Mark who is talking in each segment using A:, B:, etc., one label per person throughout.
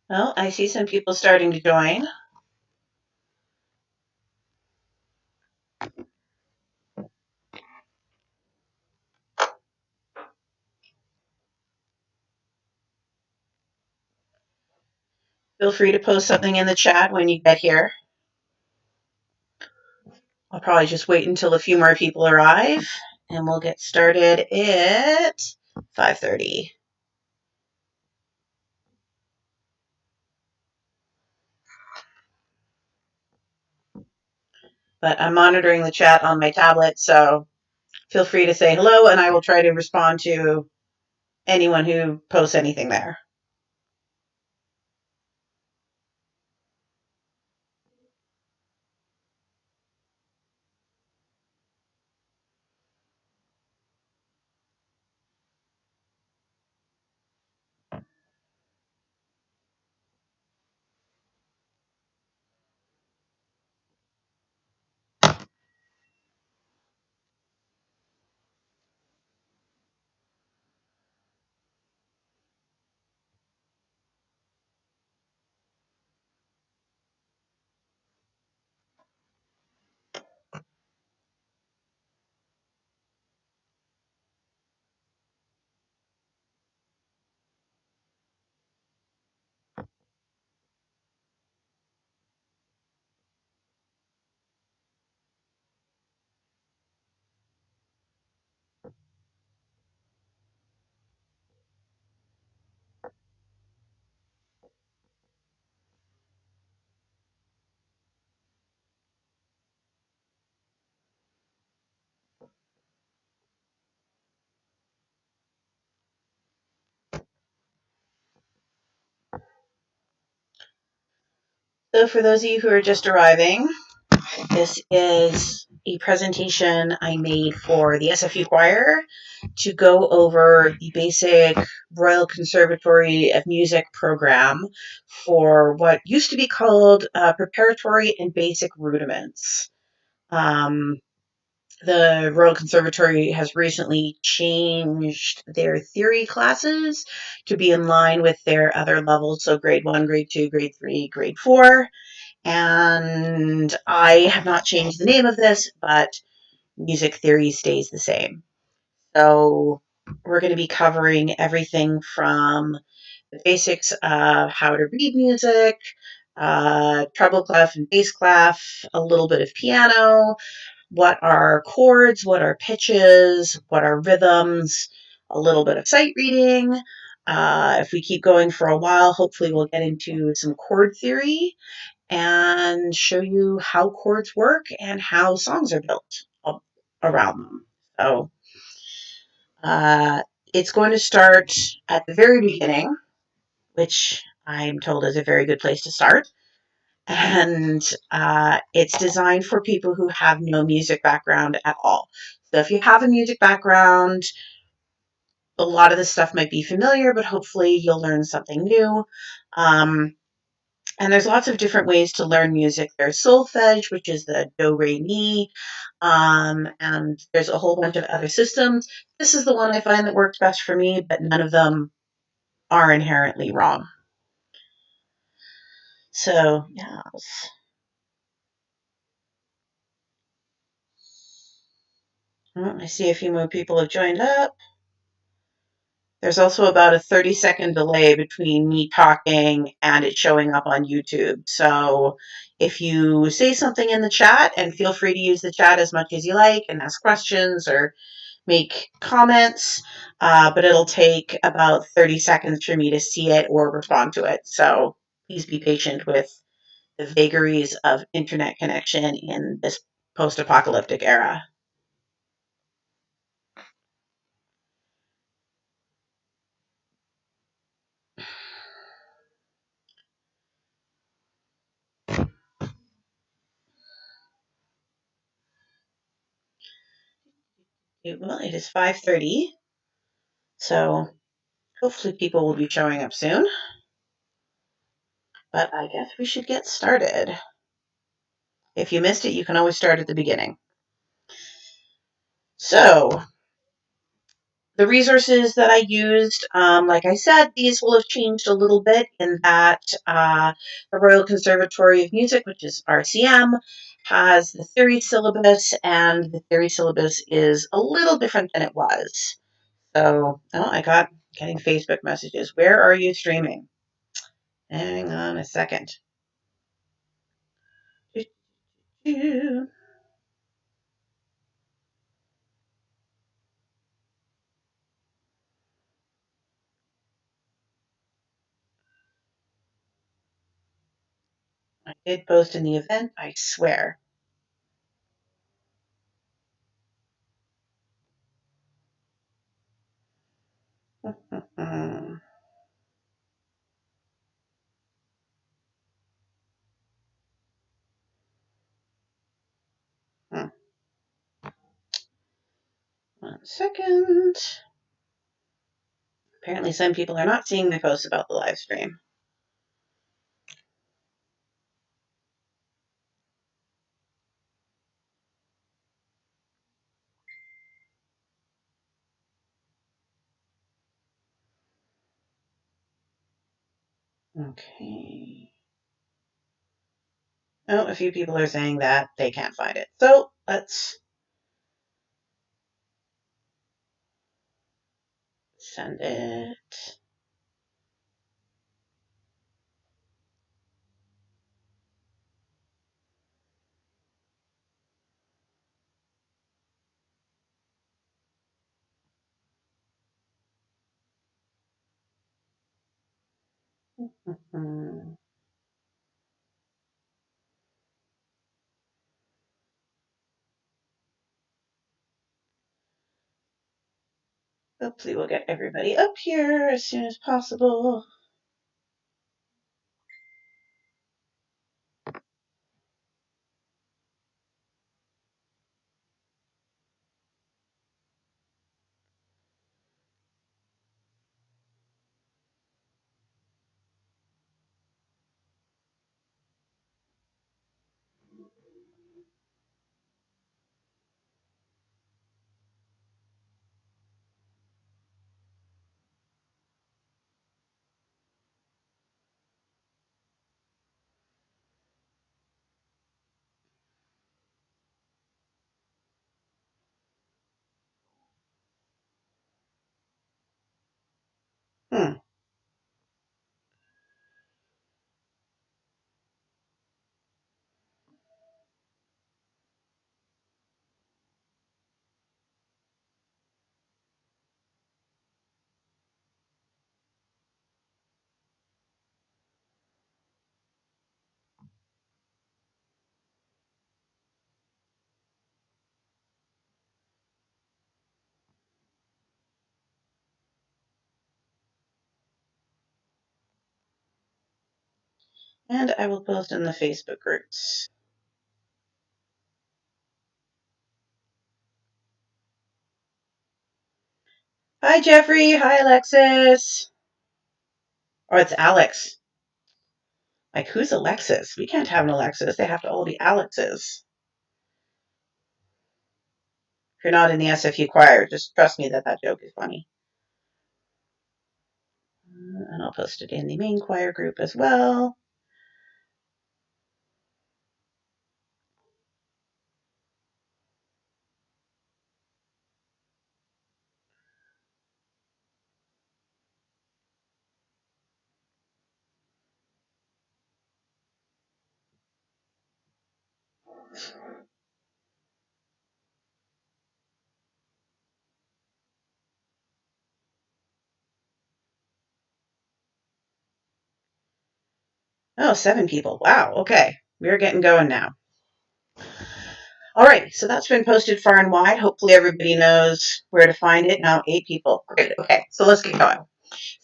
A: Well, I see some people starting to join. Feel free to post something in the chat when you get here. I'll probably just wait until a few more people arrive, and we'll get started at 5:30. But I'm monitoring the chat on my tablet, so feel free to say hello, and I will try to respond to anyone who posts anything there. So for those of you who are just arriving, this is a presentation I made for the SFU choir to go over the basic Royal Conservatory of Music program for what used to be called preparatory and basic rudiments. The Royal Conservatory has recently changed their theory classes to be in line with their other levels, so grade 1, grade 2, grade 3, grade 4. And I have not changed the name of this, but music theory stays the same. So we're going to be covering everything from the basics of how to read music, treble clef and bass clef, a little bit of piano, what are chords, what are pitches, what are rhythms, a little bit of sight reading. If we keep going for a while, hopefully we'll get into some chord theory and show you how chords work and how songs are built around them. So uh, it's going to start at the very beginning, which I'm told is a very good place to start. And it's designed for people who have no music background at all. So if you have a music background, a lot of this stuff might be familiar, but hopefully you'll learn something new. Um, and there's lots of different ways to learn music. There's solfege, which is the do, re, mi, and there's a whole bunch of other systems. This is the one I find that works best for me, but none of them are inherently wrong. So, yeah. Well, I see a few more people have joined up. There's also about a 30-second delay between me talking and it showing up on YouTube. So if you say something in the chat, and feel free to use the chat as much as you like and ask questions or make comments, but it'll take about 30 seconds for me to see it or respond to it. So please be patient with the vagaries of internet connection in this post-apocalyptic era. Well, it is 5:30, so hopefully people will be showing up soon. But I guess we should get started. If you missed it, you can always start at the beginning. So, The resources that I used, like I said, these will have changed a little bit in that the Royal Conservatory of Music, which is RCM, has the theory syllabus, and the theory syllabus is a little different than it was. So, oh, I got getting Facebook messages. Where are you streaming? Hang on a second. I did post in the event, I swear. Hmm. One second. Apparently, some people are not seeing the posts about the live stream. Okay. Oh, a few people are saying that they can't find it. So let's send it. Mhm. Hopefully, we'll get everybody up here as soon as possible. Hmm. And I will post in the Facebook groups. Hi, Jeffrey. Hi, Alexis. Or it's Alex. Like, who's Alexis? We can't have an Alexis. They have to all be Alexes. If you're not in the SFU choir, just trust me that that joke is funny. And I'll post it in the main choir group as well. Oh, 7 people. Wow. Okay. We're getting going now. All right. So that's been posted far and wide. Hopefully everybody knows where to find it. Now 8 people. Great. Okay. So let's get going.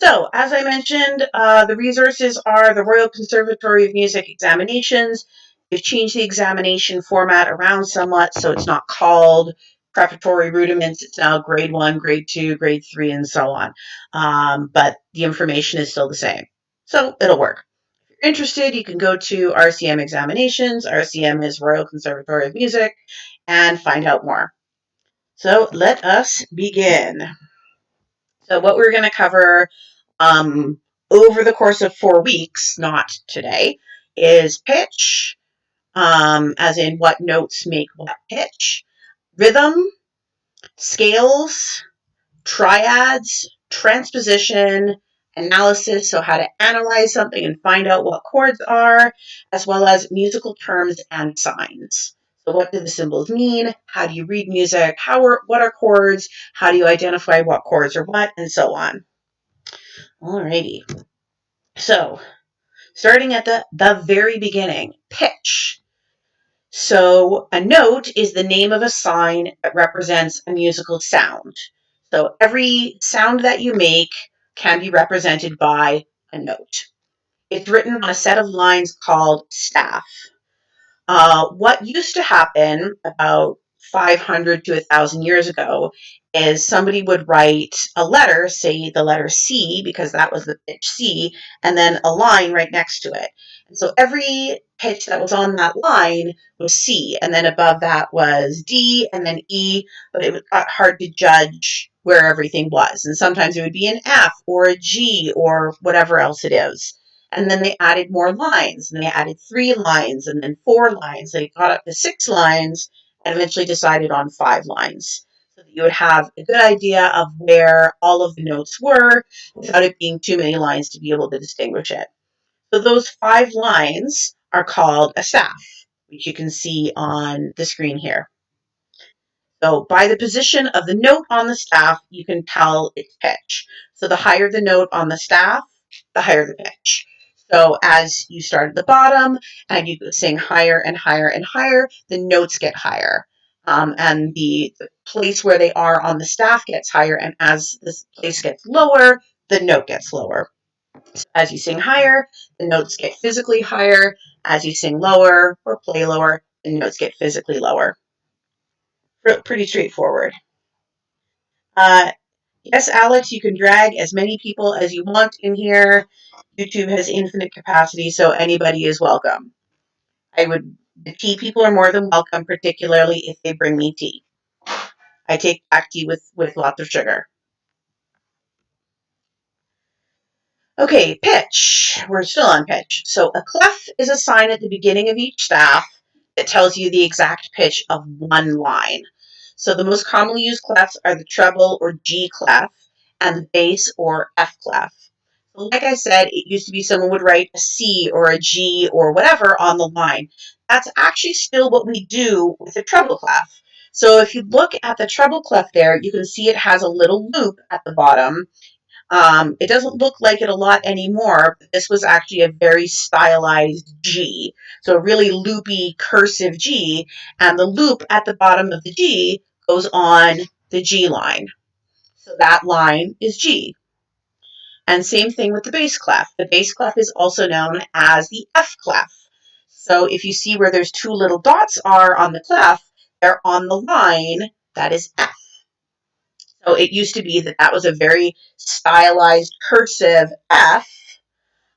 A: So, as I mentioned, the resources are the Royal Conservatory of Music examinations. They've changed the examination format around somewhat, so it's not called preparatory rudiments. It's now grade 1, grade 2, grade 3, and so on. But the information is still the same. So, it'll work. If you're interested, you can go to RCM examinations. RCM is Royal Conservatory of Music, and find out more. So, let us begin. So what we're going to cover over the course of 4 weeks, not today, is pitch, as in what notes make what pitch, rhythm, scales, triads, transposition, analysis, so how to analyze something and find out what chords are, as well as musical terms and signs. So what do the symbols mean? How do you read music? What are chords? How do you identify what chords are what? And so on. Alrighty. So starting at the very beginning, pitch. So a note is the name of a sign that represents a musical sound. So every sound that you make can be represented by a note. It's written on a set of lines called staff. What used to happen about 500 to 1,000 years ago is somebody would write a letter, say the letter C, because that was the pitch C, and then a line right next to it. And so every pitch that was on that line was C, and then above that was D, and then E, but it got hard to judge where everything was. And sometimes it would be an F or a G or whatever else it is. And then they added more lines, and they added 3 lines, and then 4 lines. They got up to 6 lines, and eventually decided on 5 lines, so that you would have a good idea of where all of the notes were without it being too many lines to be able to distinguish it. So those 5 lines are called a staff, which you can see on the screen here. So by the position of the note on the staff, you can tell its pitch. So the higher the note on the staff, the higher the pitch. So as you start at the bottom and you sing higher and higher and higher, the notes get higher. And the place where they are on the staff gets higher. And as this place gets lower, the note gets lower. So as you sing higher, the notes get physically higher. As you sing lower or play lower, the notes get physically lower. Pretty straightforward. Yes, Alex, you can drag as many people as you want in here. YouTube has infinite capacity, so anybody is welcome. The tea people are more than welcome, particularly if they bring me tea. I take black tea with lots of sugar. Okay, pitch. We're still on pitch. So a clef is a sign at the beginning of each staff that tells you the exact pitch of one line. So the most commonly used clefs are the treble or G clef and the bass or F clef. So like I said, it used to be someone would write a C or a G or whatever on the line. That's actually still what we do with the treble clef. So if you look at the treble clef there, you can see it has a little loop at the bottom. It doesn't look like it a lot anymore, but this was actually a very stylized G. So a really loopy cursive G, and the loop at the bottom of the G goes on the G line. So that line is G. And same thing with the bass clef. The bass clef is also known as the F clef. So if you see where there's 2 little dots are on the clef, they're on the line that is F. So it used to be that was a very stylized cursive F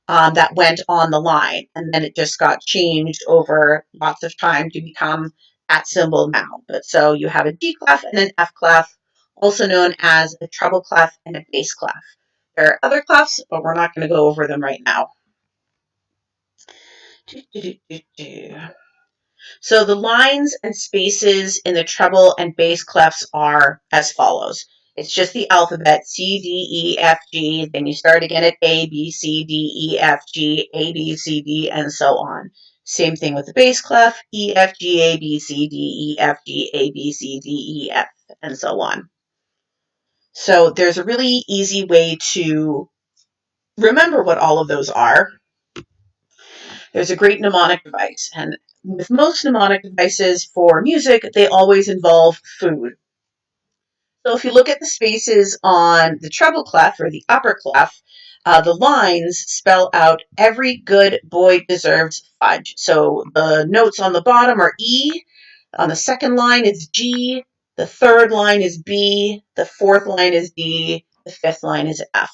A: that went on the line. And then it just got changed over lots of time to become that symbol now. But so you have a G clef and an F clef, also known as a treble clef and a bass clef. There are other clefs, but we're not going to go over them right now. So the lines and spaces in the treble and bass clefs are as follows. It's just the alphabet, C, D, E, F, G. Then you start again at A, B, C, D, E, F, G, A, B, C, D, and so on. Same thing with the bass clef, E, F, G, A, B, C, D, E, F, G, A, B, C, D, E, F, and so on. So there's a really easy way to remember what all of those are. There's a great mnemonic device, and with most mnemonic devices for music, they always involve food. So if you look at the spaces on the treble clef or the upper clef, the lines spell out every good boy deserves fudge. So the notes on the bottom are E, on the second line is G, the third line is B, the fourth line is D, the fifth line is F.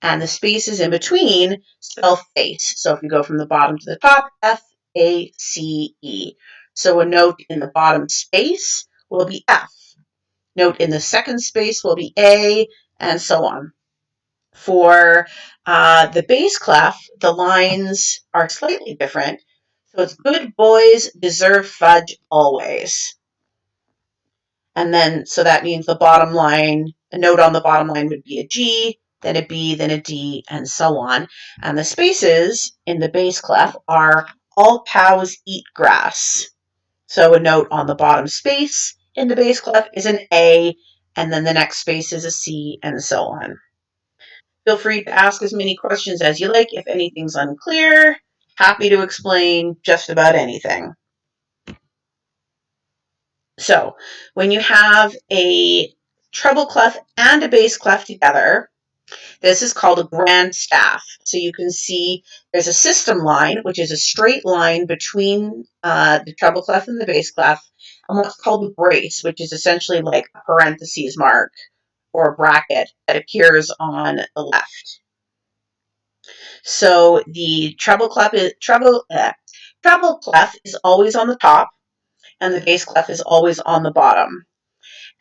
A: And the spaces in between spell face. So if you go from the bottom to the top, F, A, C, E. So a note in the bottom space will be F. Note in the second space will be A, and so on. For the bass clef, the lines are slightly different. So it's good boys deserve fudge always. And then, so that means the bottom line, a note on the bottom line would be a G, then a B, then a D, and so on. And the spaces in the bass clef are all cows eat grass. So a note on the bottom space in the bass clef is an A, and then the next space is a C, and so on. Feel free to ask as many questions as you like. If anything's unclear, happy to explain just about anything. So when you have a treble clef and a bass clef together, this is called a grand staff. So you can see there's a system line, which is a straight line between the treble clef and the bass clef, and what's called a brace, which is essentially like a parentheses mark or a bracket that appears on the left. So the treble clef is always on the top, and the bass clef is always on the bottom.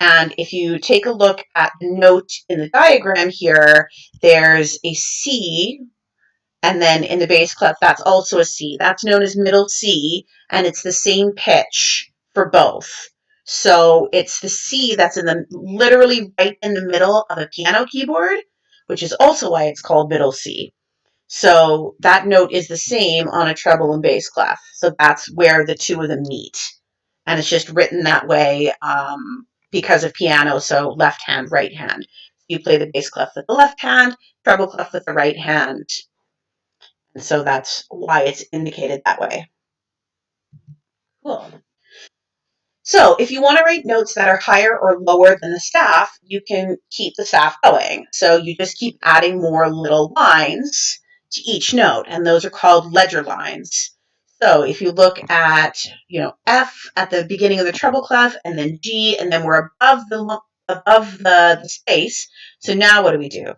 A: And if you take a look at the note in the diagram here, there's a C, and then in the bass clef, that's also a C. That's known as middle C, and it's the same pitch for both. So it's the C that's literally right in the middle of a piano keyboard, which is also why it's called middle C. So that note is the same on a treble and bass clef. So that's where the two of them meet. And it's just written that way because of piano, so left hand, right hand. You play the bass clef with the left hand, treble clef with the right hand. And so that's why it's indicated that way. Cool. So if you want to write notes that are higher or lower than the staff, you can keep the staff going. So you just keep adding more little lines to each note, and those are called ledger lines. So if you look at, F at the beginning of the treble clef, and then G, and then we're above the space. So now what do?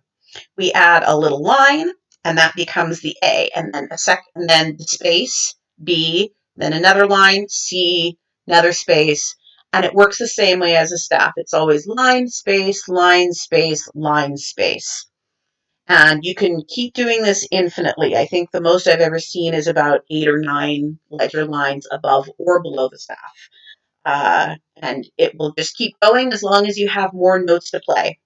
A: We add a little line, and that becomes the A, and then and then the space B, then another line C, another space, and it works the same way as a staff. It's always line space, line space, line space. And you can keep doing this infinitely. I think the most I've ever seen is about 8 or 9 ledger lines above or below the staff. And it will just keep going as long as you have more notes to play.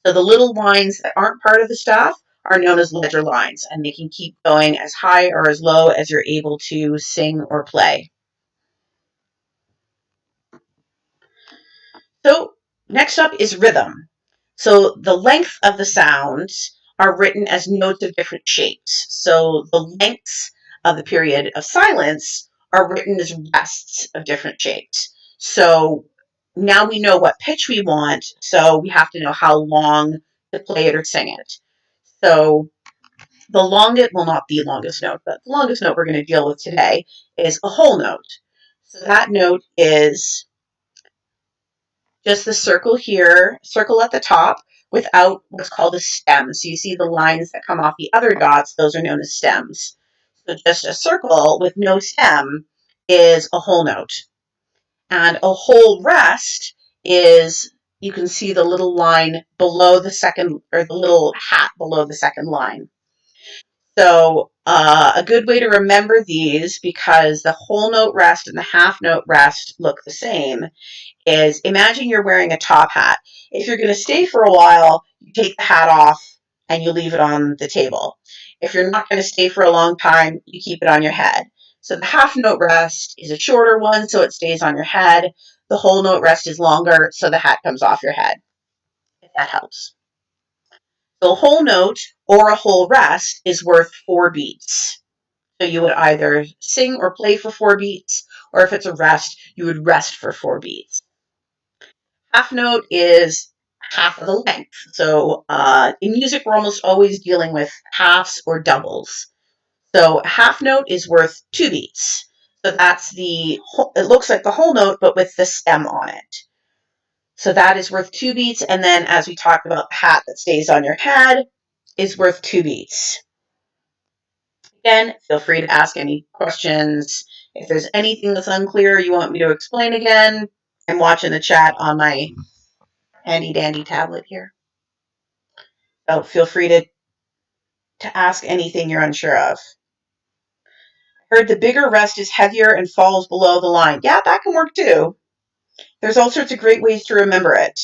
A: So the little lines that aren't part of the staff are known as ledger lines, and they can keep going as high or as low as you're able to sing or play. So next up is rhythm. So the length of the sounds are written as notes of different shapes. So the lengths of the period of silence are written as rests of different shapes. So now we know what pitch we want, so we have to know how long to play it or sing it. So the longest, well, not the longest note, but the longest note we're going to deal with today is a whole note. So that note is just the circle here, circle at the top, without what's called a stem. So you see the lines that come off the other dots, those are known as stems. So just a circle with no stem is a whole note. And a whole rest is, you can see the little line below the second, or the little hat below the second line. So a good way to remember these, because the whole note rest and the half note rest look the same, is imagine you're wearing a top hat. If you're going to stay for a while, you take the hat off and you leave it on the table. If you're not going to stay for a long time, you keep it on your head. So the half note rest is a shorter one, so it stays on your head. The whole note rest is longer, so the hat comes off your head, if that helps. So a whole note or a whole rest is worth 4 beats. So you would either sing or play for 4 beats, or if it's a rest, you would rest for 4 beats. Half note is half of the length. So in music, we're almost always dealing with halves or doubles. So half note is worth 2 beats. So that's it looks like the whole note, but with the stem on it. So that is worth 2 beats. And then as we talked about, the hat that stays on your head is worth 2 beats. Again, feel free to ask any questions. If there's anything that's unclear you want me to explain again, I'm watching the chat on my handy dandy tablet here. So feel free to ask anything you're unsure of. I heard the bigger rest is heavier and falls below the line. Yeah, that can work too. There's all sorts of great ways to remember it.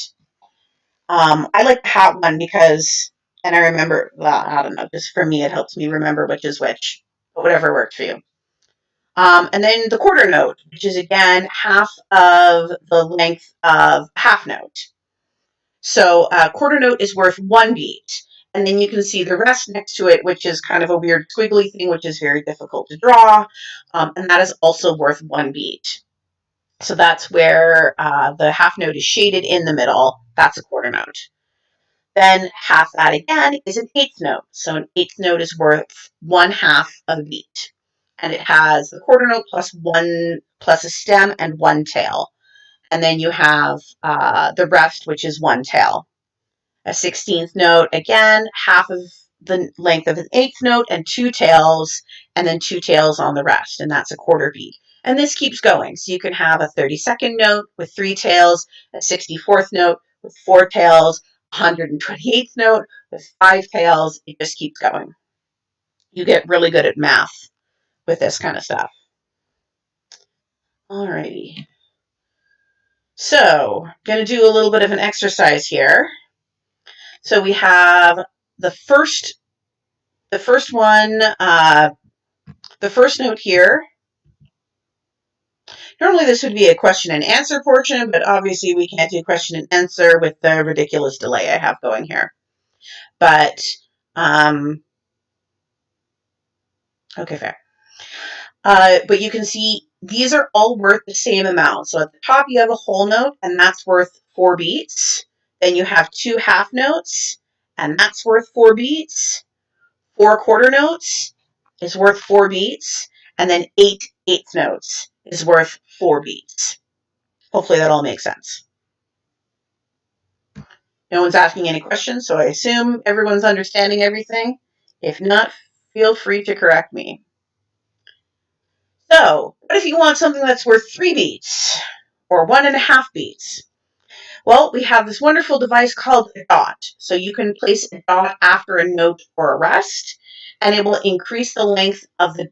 A: I like the hat one because, and I remember, well, I don't know, just for me, it helps me remember which is which, but whatever works for you. And then the quarter note, which is again half of the length of half note. So a quarter note is worth 1 beat. And then you can see the rest next to it, which is kind of a weird squiggly thing, which is very difficult to draw. And that is also worth 1 beat. So that's where the half note is shaded in the middle. That's a quarter note. Then half that again is an eighth note. So an eighth note is worth 1/2 of a beat. And it has the quarter note plus a stem and 1 tail. And then you have the rest, which is 1 tail. A 16th note, again, half of the length of an eighth note and 2 tails, and then 2 tails on the rest, and that's a quarter beat. And this keeps going. So you can have a 32nd note with 3 tails, a 64th note with 4 tails, 128th note with 5 tails. It just keeps going. You get really good at math with this kind of stuff. Alrighty. So, going to do a little bit of an exercise here. So we have the first one, the first note here. Normally this would be a question and answer portion, but obviously we can't do question and answer with the ridiculous delay I have going here. But, okay, fair. But you can see these are all worth the same amount. So at the top you have a whole note, and that's worth 4 beats. Then you have 2 half notes, and that's worth 4 beats. 4 quarter notes is worth 4 beats. And then 8 eighth notes is worth 4 beats. Hopefully that all makes sense. No one's asking any questions, so I assume everyone's understanding everything. If not, feel free to correct me. So, what if you want something that's worth 3 beats? Or 1.5 beats? Well, we have this wonderful device called a dot. So you can place a dot after a note or a rest, and it will increase the length of the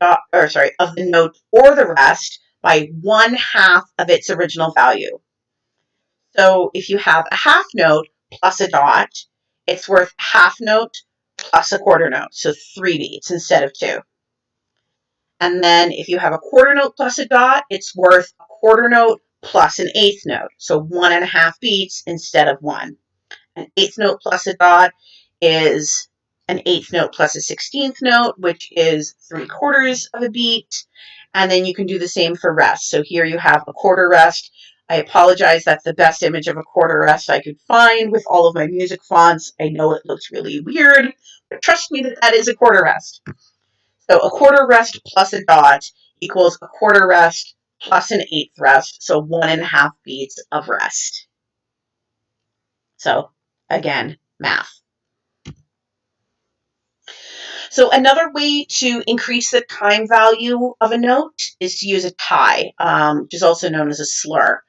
A: of the note or the rest by 1/2 of its original value. So if you have a half note plus a dot, it's worth half note plus a quarter note, so 3 beats instead of 2. And then if you have a quarter note plus a dot, it's worth a quarter note plus an eighth note, so 1.5 beats instead of 1. An eighth note plus a dot is an eighth note plus a 16th note, which is 3/4 of a beat. And then you can do the same for rest. So here you have a quarter rest. I apologize, that's the best image of a quarter rest I could find with all of my music fonts. I know it looks really weird, but trust me that that is a quarter rest. So a quarter rest plus a dot equals a quarter rest plus an eighth rest, so 1.5 beats of rest. So again, math. So another way to increase the time value of a note is to use a tie, which is also known as a slur.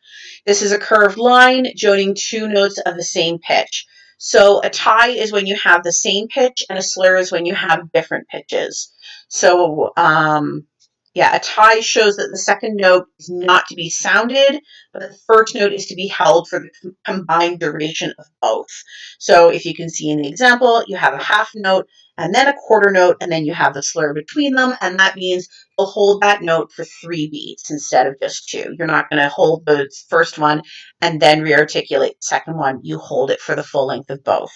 A: This is a curved line joining 2 notes of the same pitch. So a tie is when you have the same pitch, and a slur is when you have different pitches. So yeah, a tie shows that the second note is not to be sounded, but the first note is to be held for the combined duration of both. So if you can see in the example, you have a half note and then a quarter note, and then you have the slur between them, and that means you'll hold that note for 3 beats instead of just 2. You're not going to hold the first one and then re-articulate the second one. You hold it for the full length of both.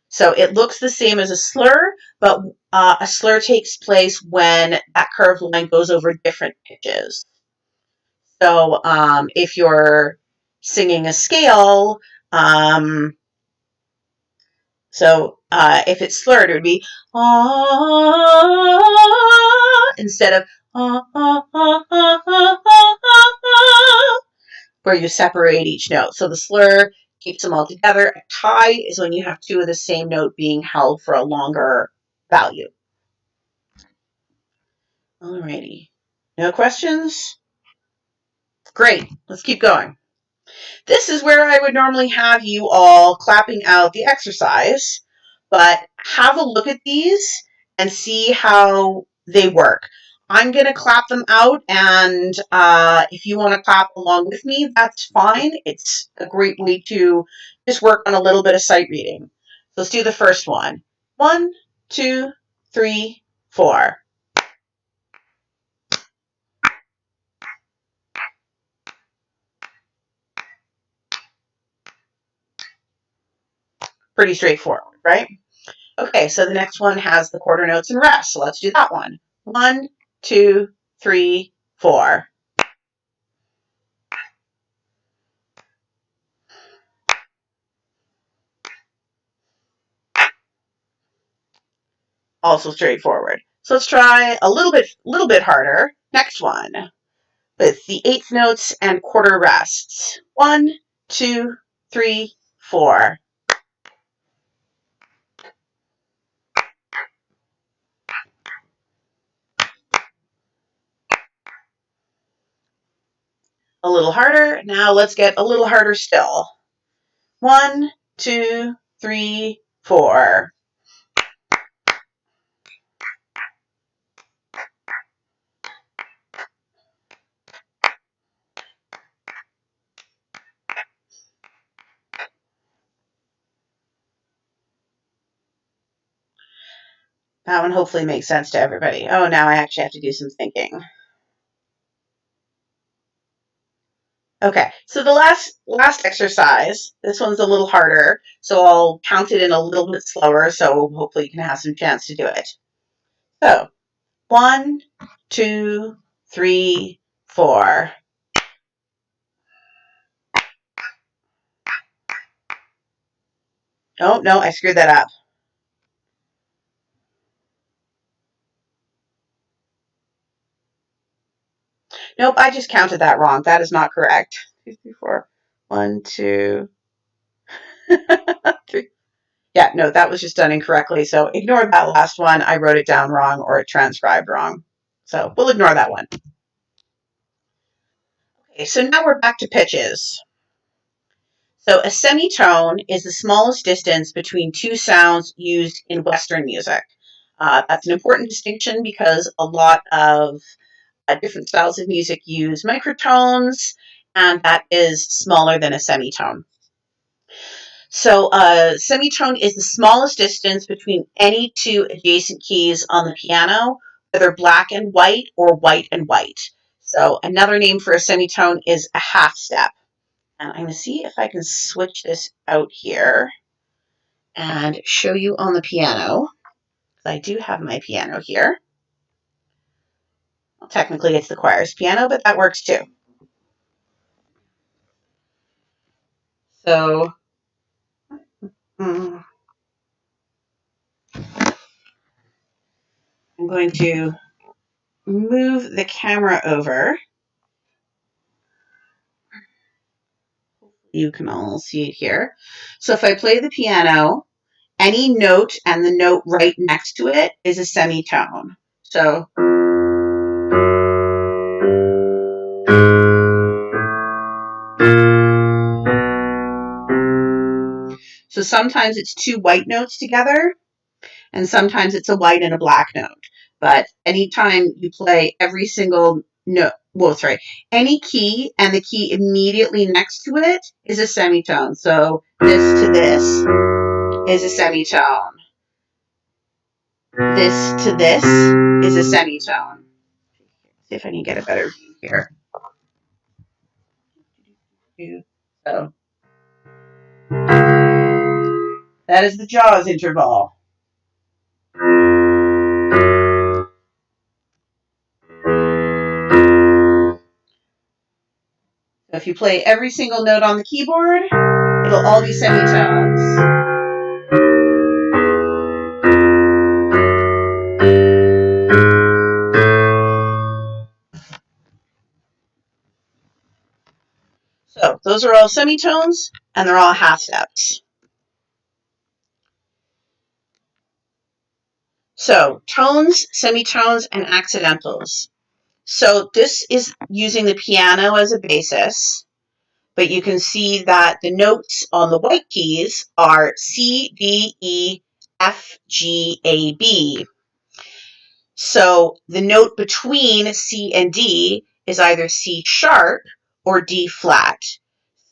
A: So it looks the same as a slur, but a slur takes place when that curved line goes over different pitches. So if you're singing a scale, if it's slurred, it would be ah instead of where you separate each note. So the slur keeps them all together. A tie is when you have 2 of the same note being held for a longer value. Alrighty. No questions? Great. Let's keep going. This is where I would normally have you all clapping out the exercise, but have a look at these and see how they work. I'm going to clap them out, and if you want to clap along with me, that's fine. It's a great way to just work on a little bit of sight reading. So let's do the first one. 1, 2, 3, 4. Pretty straightforward, right? Okay, so the next one has the quarter notes and rest. So let's do that one. 1, 2, 3, 4. Also straightforward. So let's try a little bit harder. Next one with the eighth notes and quarter rests. 1, 2, 3, 4. A little harder. Now let's get a little harder still. 1, 2, 3, 4. That one hopefully makes sense to everybody. Oh, now I actually have to do some thinking. Okay, so the last exercise, this one's a little harder, so I'll count it in a little bit slower, so hopefully you can have some chance to do it. So, 1, 2, 3, 4. Oh, no, I screwed that up. Nope, I just counted that wrong. That is not correct. 2, 3, 4. 1, 2, 3. Yeah, no, that was just done incorrectly. So ignore that last one. I wrote it down wrong or it transcribed wrong. So we'll ignore that one. Okay, so now we're back to pitches. So a semitone is the smallest distance between two sounds used in Western music. That's an important distinction because a lot of different styles of music use microtones, and that is smaller than a semitone. So a semitone is the smallest distance between any two adjacent keys on the piano, whether black and white or white and white. So another name for a semitone is a half step. And I'm going to see if I can switch this out here and show you on the piano. I do have my piano here. Well, technically it's the choir's piano, but that works too. So I'm going to move the camera over. You can all see it here. So if I play the piano, any note and the note right next to it is a semitone. So sometimes it's two white notes together, and sometimes it's a white and a black note. But anytime you play every single note, any key and the key immediately next to it is a semitone. So this to this is a semitone. This to this is a semitone. See if I can get a better view here. So that is the Jaws interval. So if you play every single note on the keyboard, it'll all be semitones. So those are all semitones, and they're all half steps. So tones, semitones, and accidentals. So this is using the piano as a basis, but you can see that the notes on the white keys are C, D, E, F, G, A, B. So the note between C and D is either C sharp or D flat.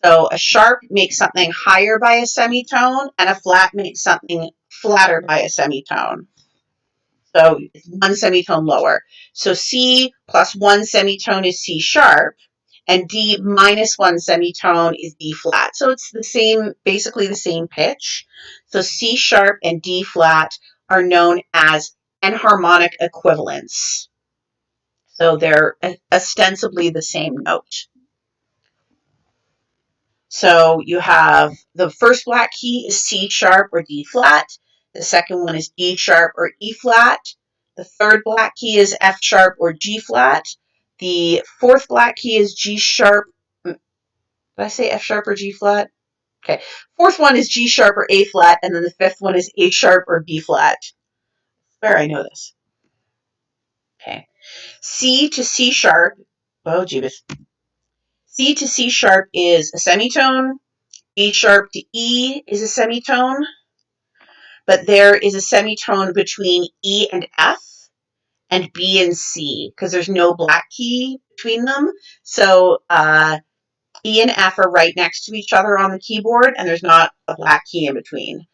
A: So a sharp makes something higher by a semitone, and a flat makes something flatter by a semitone. So it's one semitone lower. So C plus one semitone is C sharp, and D minus one semitone is D flat. So it's the same, basically the same pitch. So C sharp and D flat are known as enharmonic equivalents. So they're ostensibly the same note. So you have the first black key is C sharp or D flat. The second one is D sharp or E flat. The third black key is F sharp or G flat. The fourth black key is G sharp. Did I say F sharp or G flat? Okay. Fourth one is G sharp or A flat, and then the fifth one is A sharp or B flat. Where I know this. Okay. C to C sharp. Oh, jeebus. C to C sharp is a semitone. D sharp to E is a semitone. But there is a semitone between E and F and B and C because there's no black key between them. So E and F are right next to each other on the keyboard, and there's not a black key in between.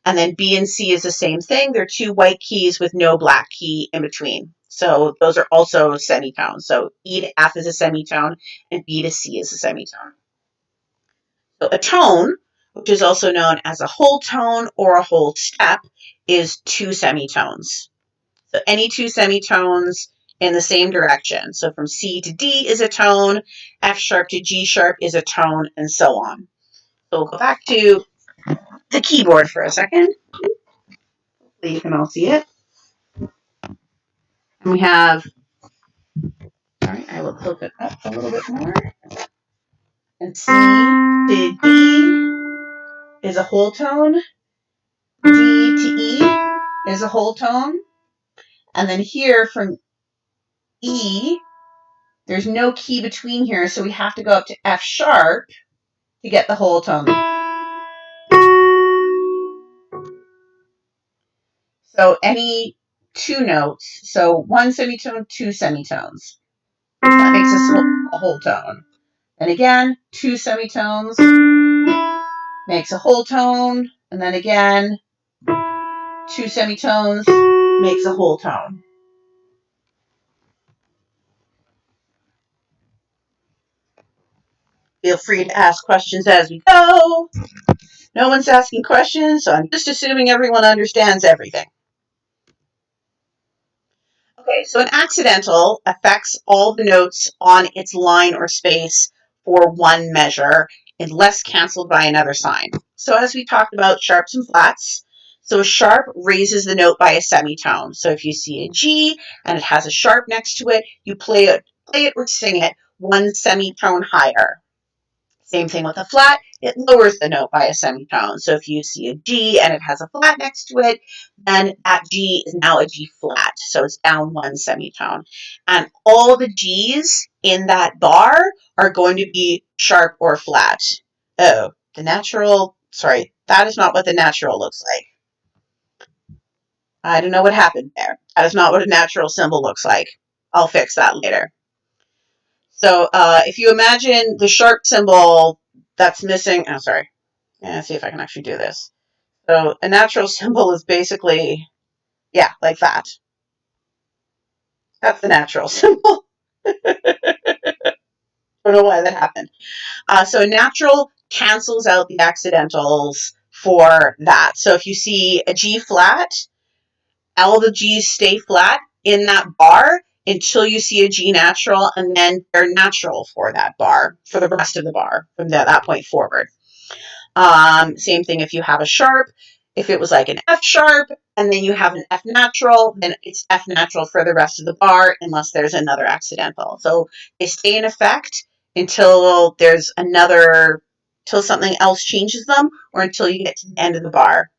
A: And then B and C is the same thing. They're two white keys with no black key in between. So those are also semitones. So E to F is a semitone, and B to C is a semitone. So a tone, which is also known as a whole tone or a whole step, is two semitones. So any two semitones in the same direction. So from C to D is a tone, F sharp to G sharp is a tone, and so on. So we'll go back to the keyboard for a second. So you can all see it. And we have, all right, I will tilt it up a little bit more. And C to D is a whole tone. D to E is a whole tone. And then here from E, there's no key between here, so we have to go up to F sharp to get the whole tone. So any two notes, so one semitone, two semitones. That makes a whole tone. And again, two semitones makes a whole tone. And then again, two semitones makes a whole tone. Feel free to ask questions as we go. No one's asking questions, so I'm just assuming everyone understands everything. Okay, so an accidental affects all the notes on its line or space for one measure unless canceled by another sign. So as we talked about sharps and flats, so a sharp raises the note by a semitone. So if you see a G and it has a sharp next to it, you play it or sing it one semitone higher. Same thing with a flat, it lowers the note by a semitone. So if you see a G and it has a flat next to it, then that G is now a G flat. So it's down one semitone. And all the G's in that bar are going to be sharp or flat. Oh, that is not what the natural looks like. I don't know what happened there. That is not what a natural symbol looks like. I'll fix that later. So if you imagine the sharp symbol that's missing, let's see if I can actually do this. So a natural symbol is basically, yeah, like that. That's the natural symbol. Don't know why that happened. So natural cancels out the accidentals for that. So if you see a G flat, all the G's stay flat in that bar until you see a G natural, and then they're natural for that bar, for the rest of the bar from that point forward. Same thing if you have a sharp. If it was like an F sharp and then you have an F natural, then it's F natural for the rest of the bar unless there's another accidental. So they stay in effect until there's till something else changes them or until you get to the end of the bar.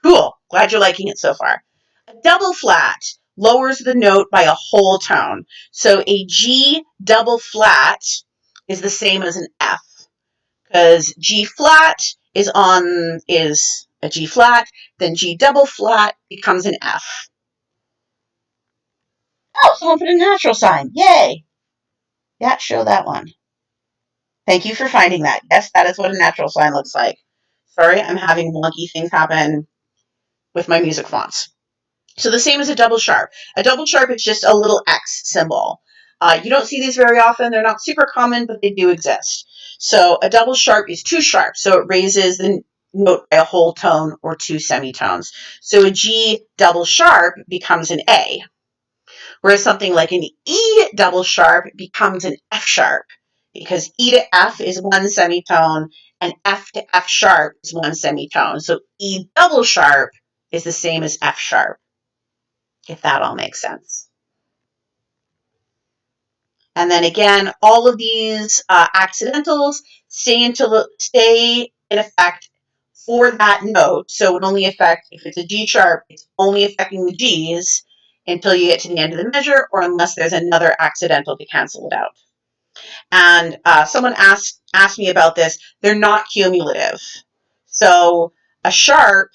A: Cool. Glad you're liking it so far. A double flat lowers the note by a whole tone. So a G double flat is the same as an F, because G flat is a G flat, then G double flat becomes an F. Oh, someone put a natural sign. Yay. Yeah, show that one. Thank you for finding that. Yes, that is what a natural sign looks like. Sorry, I'm having wonky things happen with my music fonts. So the same as a double sharp. A double sharp is just a little X symbol. You don't see these very often. They're not super common, but they do exist. So a double sharp is two sharps, so it raises the note by a whole tone or two semitones. So a G double sharp becomes an A, whereas something like an E double sharp becomes an F sharp, because E to F is one semitone and F to F sharp is one semitone. So E double sharp is the same as F sharp, if that all makes sense. And then again, all of these accidentals stay in effect for that note. So it only affect, if it's a G sharp, it's only affecting the G's until you get to the end of the measure, or unless there's another accidental to cancel it out. And someone asked me about this. They're not cumulative. So a sharp,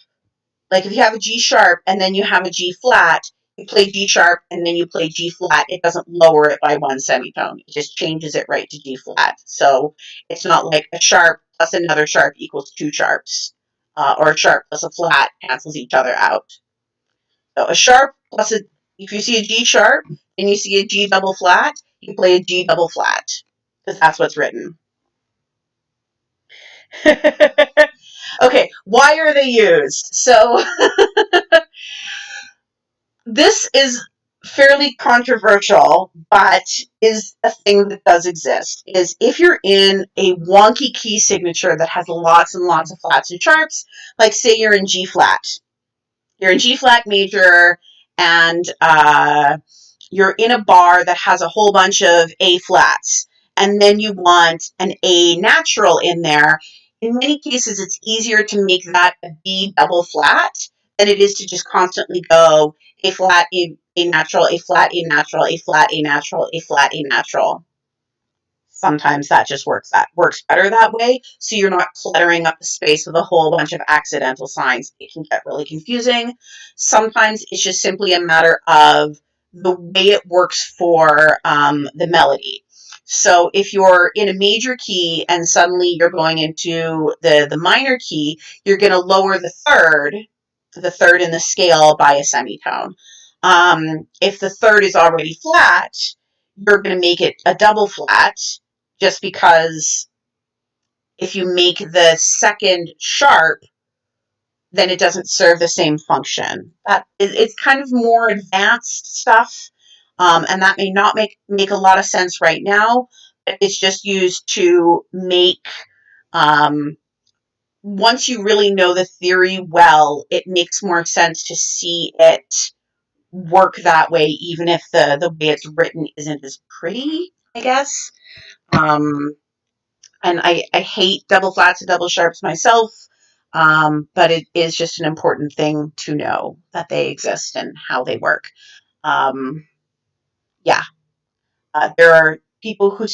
A: like if you have a G sharp and then you have a G flat, you play G sharp and then you play G flat, it doesn't lower it by one semitone. It just changes it right to G flat. So it's not like a sharp plus another sharp equals two sharps, or a sharp plus a flat cancels each other out. So a sharp plus if you see a G sharp and you see a G double flat, you play a G double flat, because that's what's written. Okay, why are they used? So this is fairly controversial, but is a thing that does exist. Is if you're in a wonky key signature that has lots and lots of flats and sharps, like say you're in G flat. You're in G flat major, and you're in a bar that has a whole bunch of A flats, and then you want an A natural in there. In many cases, it's easier to make that a B double flat than it is to just constantly go A flat, A natural, A flat, A natural, A flat, A natural, A flat, A natural. Sometimes that just works better that way, so you're not cluttering up the space with a whole bunch of accidental signs. It can get really confusing. Sometimes it's just simply a matter of the way it works for the melody. So if you're in a major key and suddenly you're going into the minor key, you're going to lower the third in the scale by a semitone. If the third is already flat, you're going to make it a double flat, just because if you make the second sharp, then it doesn't serve the same function. It's kind of more advanced stuff, and that may not make a lot of sense right now. It's just used to make, once you really know the theory well, it makes more sense to see it work that way, even if the way it's written isn't as pretty, I guess. And I hate double flats and double sharps myself, but it is just an important thing to know that they exist and how they work. Um, yeah, there are people who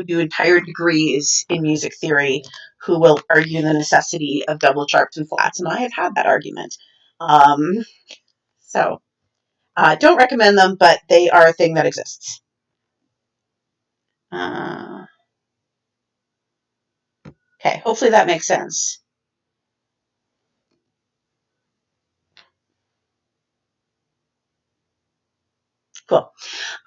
A: do entire degrees in music theory who will argue the necessity of double sharps and flats, and I have had that argument. Um, so don't recommend them, but they are a thing that exists. Okay, hopefully that makes sense. Cool.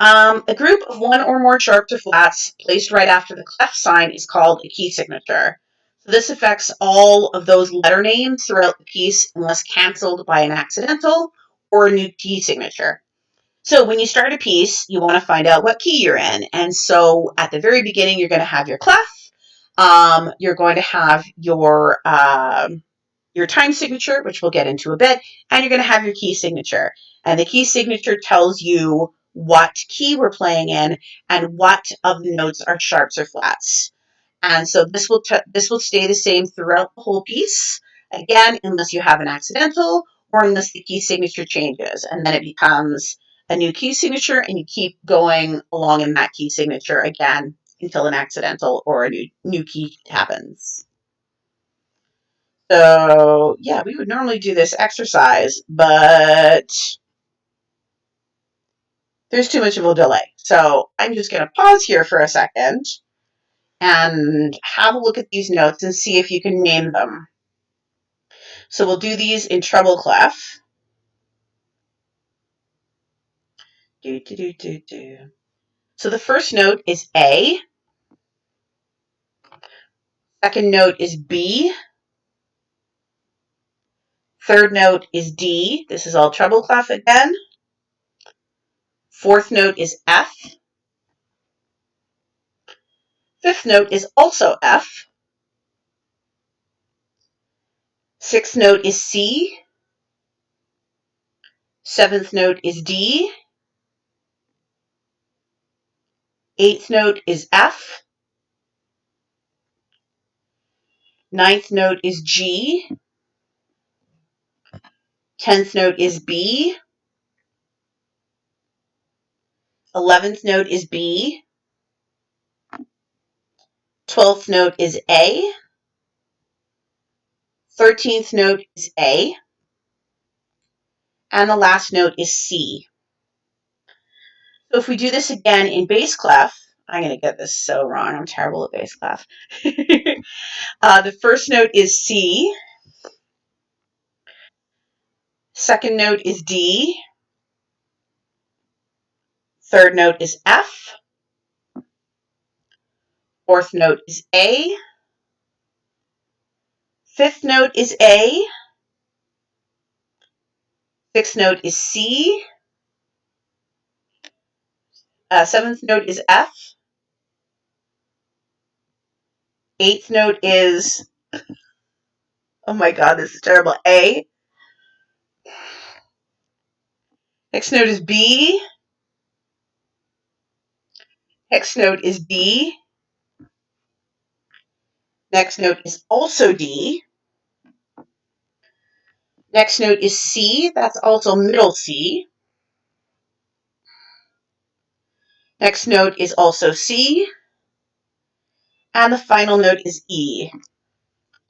A: A group of one or more sharps or flats placed right after the clef sign is called a key signature. So this affects all of those letter names throughout the piece unless canceled by an accidental or a new key signature. So when you start a piece, you want to find out what key you're in. And so at the very beginning, you're going to have your clef. You're going to have your time signature, which we'll get into a bit, and you're going to have your key signature. And the key signature tells you what key we're playing in and what of the notes are sharps or flats. And so this will stay the same throughout the whole piece. Again, unless you have an accidental or unless the key signature changes, and then it becomes a new key signature, and you keep going along in that key signature again until an accidental or a new key happens. So, yeah, we would normally do this exercise, but there's too much of a delay. So I'm just going to pause here for a second and have a look at these notes and see if you can name them. So we'll do these in treble clef. So the first note is A. Second note is B. Third note is D. This is all treble clef again. Fourth note is F. Fifth note is also F. Sixth note is C. Seventh note is D. Eighth note is F. Ninth note is G. 10th note is B. 11th note is B. 12th note is A. 13th note is A. And the last note is C. So if we do this again in bass clef, I'm going to get this so wrong. I'm terrible at bass clef. The first note is C. Second note is D. Third note is F. Fourth note is A. Fifth note is A. Sixth note is C. Seventh note is F. Eighth note is, oh my God, this is terrible, A. Next note is B. Next note is B. Next note is also D. Next note is C. That's also middle C. Next note is also C. And the final note is E. You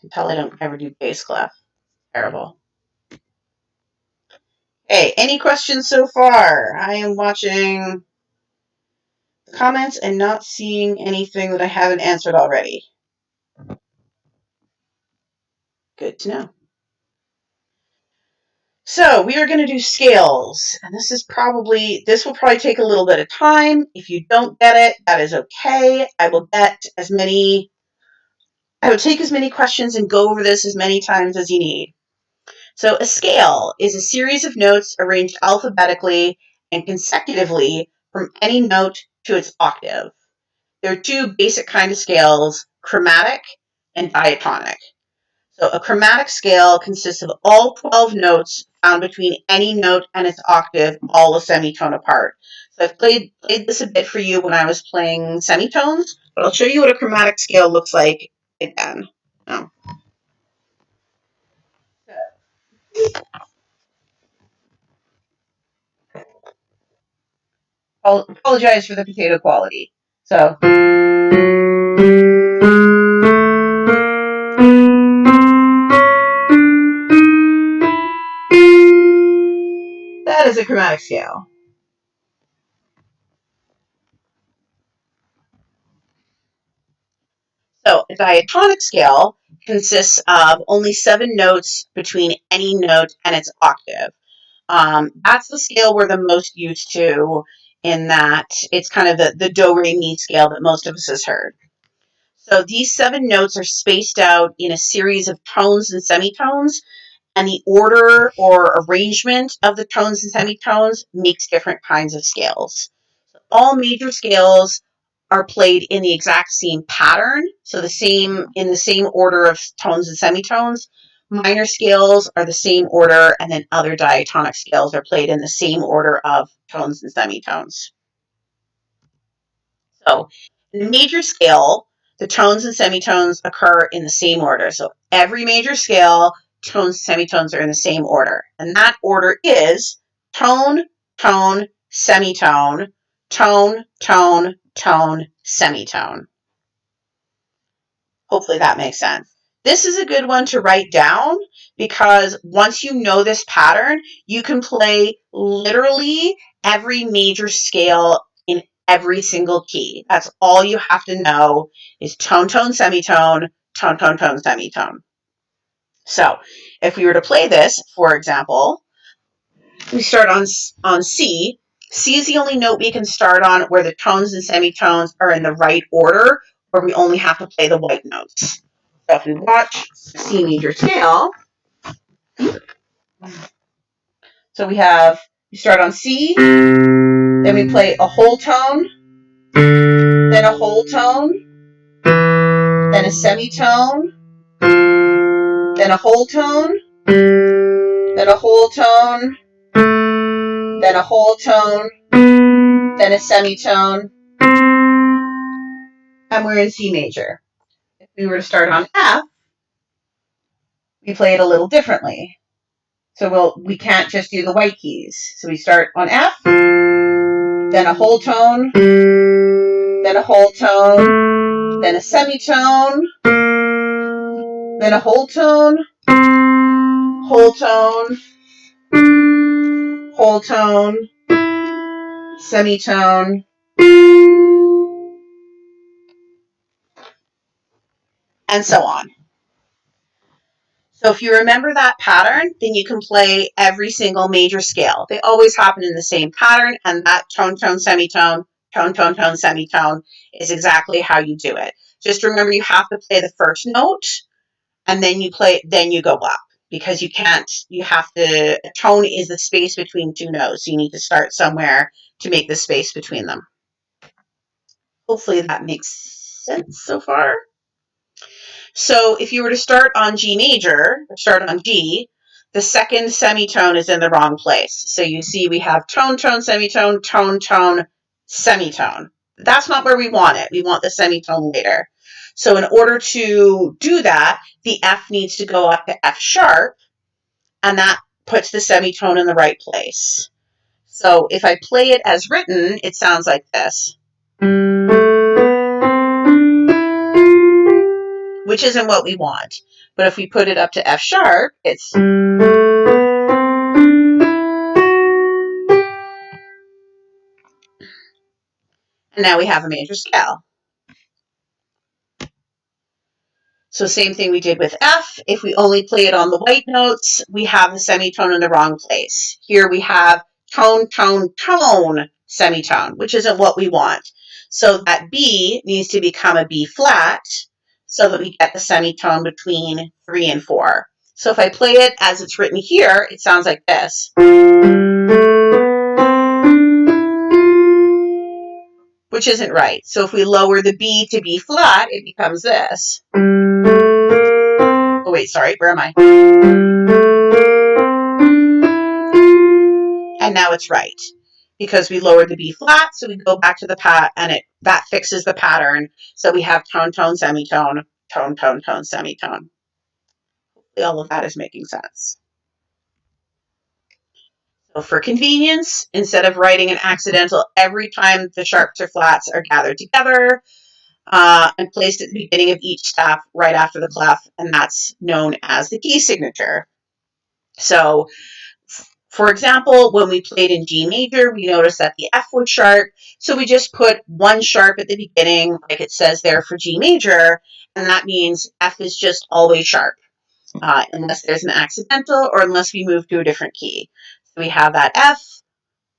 A: can tell I don't ever do bass clef. Terrible. Hey, any questions so far? I am watching the comments and not seeing anything that I haven't answered already. Good to know. So we are going to do scales, and this will probably take a little bit of time. If you don't get it, that is okay. I will take as many questions and go over this as many times as you need. So a scale is a series of notes arranged alphabetically and consecutively from any note to its octave. There are two basic kinds of scales, chromatic and diatonic. So a chromatic scale consists of all 12 notes found between any note and its octave, all a semitone apart. So I've played this a bit for you when I was playing semitones, but I'll show you what a chromatic scale looks like again. Oh. I'll apologize for the potato quality. So. That is a chromatic scale. So a diatonic scale consists of only 7 notes between any note and its octave. That's the scale we're the most used to, in that it's kind of the do, re, mi scale that most of us has heard. So these 7 notes are spaced out in a series of tones and semitones, and the order or arrangement of the tones and semitones makes different kinds of scales. So all major scales are played in the exact same pattern, so in the same order of tones and semitones. Minor scales are the same order, and then other diatonic scales are played in the same order of tones and semitones. So in the major scale, the tones and semitones occur in the same order. So every major scale, tones and semitones are in the same order. And that order is tone, tone, semitone, tone, tone, tone, semitone. Hopefully that makes sense. This is a good one to write down because once you know this pattern, you can play literally every major scale in every single key. That's all you have to know is tone, tone, semitone, tone, tone, tone, semitone. So if we were to play this, for example, we start on C. C is the only note we can start on where the tones and semitones are in the right order, or we only have to play the white notes. So if we watch C major scale, so we start on C, then we play a whole tone, then a whole tone, then a semitone, then a whole tone, then a whole tone, then a whole tone, then a semitone, and we're in C major. If we were to start on F, we play it a little differently. So we can't just do the white keys. So we start on F, then a whole tone, then a whole tone, then a semitone, then a whole tone, whole tone, whole tone, semitone, and so on. So if you remember that pattern, then you can play every single major scale. They always happen in the same pattern, and that tone, tone, semitone, tone, tone, tone, semitone is exactly how you do it. Just remember you have to play the first note, and then you go up. Because you have to, a tone is the space between two notes. So you need to start somewhere to make the space between them. Hopefully that makes sense so far. So if you were to start on G major, or start on G, the second semitone is in the wrong place. So you see we have tone, tone, semitone, tone, tone, semitone. That's not where we want it. We want the semitone later. So in order to do that, the F needs to go up to F sharp, and that puts the semitone in the right place. So if I play it as written, it sounds like this, which isn't what we want. But if we put it up to F sharp, it's... And now we have a major scale. So same thing we did with F. If we only play it on the white notes, we have the semitone in the wrong place. Here we have tone, tone, tone semitone, which isn't what we want. So that B needs to become a B flat so that we get the semitone between 3 and 4. So if I play it as it's written here, it sounds like this, which isn't right. So if we lower the B to B flat, it becomes this. Oh wait, sorry, where am I? And now it's right because we lowered the B flat, so we go back to the pat, and that fixes the pattern. So we have tone, tone, semitone, tone, tone, tone, semitone. All of that is making sense. So for convenience, instead of writing an accidental every time the sharps or flats are gathered together and placed at the beginning of each staff right after the clef, and that's known as the key signature. So for example, when we played in G major, we noticed that the F was sharp, so we just put one sharp at the beginning, like it says there for G major, and that means F is just always sharp, unless there's an accidental or unless we move to a different key. So we have that F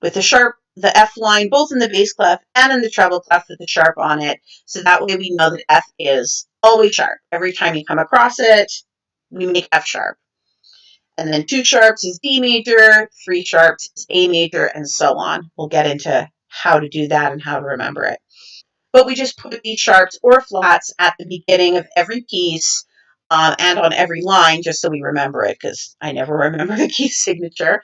A: with the F line, both in the bass clef and in the treble clef with the sharp on it, so that way we know that F is always sharp. Every time you come across it, we make F sharp. And then 2 sharps is D major, 3 sharps is A major, and so on. We'll get into how to do that and how to remember it. But we just put these sharps or flats at the beginning of every piece and on every line just so we remember it, because I never remember the key signature.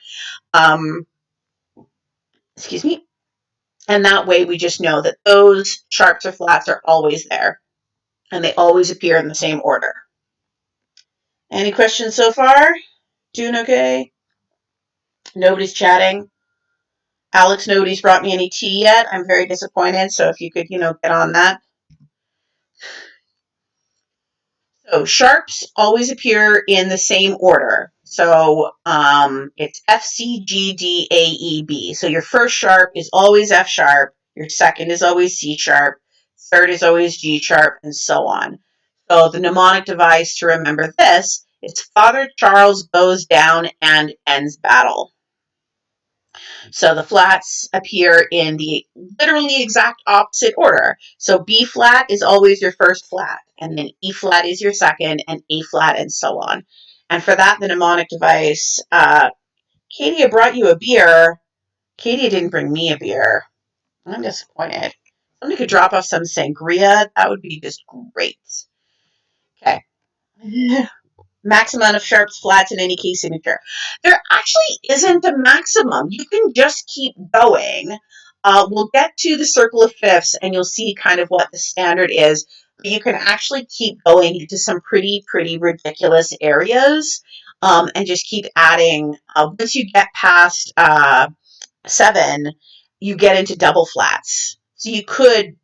A: Excuse me. And that way we just know that those sharps or flats are always there, and they always appear in the same order. Any questions so far? Doing okay? Nobody's chatting? Alex, nobody's brought me any tea yet. I'm very disappointed. So if you could, get on that. So sharps always appear in the same order. So it's F, C, G, D, A, E, B. So your first sharp is always F sharp. Your second is always C sharp. Third is always G sharp, and so on. So the mnemonic device to remember this is Father Charles goes down and ends battle. So the flats appear in the literally exact opposite order. So B flat is always your first flat, and then E flat is your second, and A flat, and so on. And for that, the mnemonic device, Katie, I brought you a beer. Katie didn't bring me a beer. I'm disappointed. Somebody could drop off some sangria. That would be just great. Okay. Max amount of sharps, flats in any key signature. There actually isn't a maximum. You can just keep going. We'll get to the circle of fifths and you'll see kind of what the standard is. But you can actually keep going into some pretty ridiculous areas and just keep adding. Once you get past 7, you get into double flats. So you could,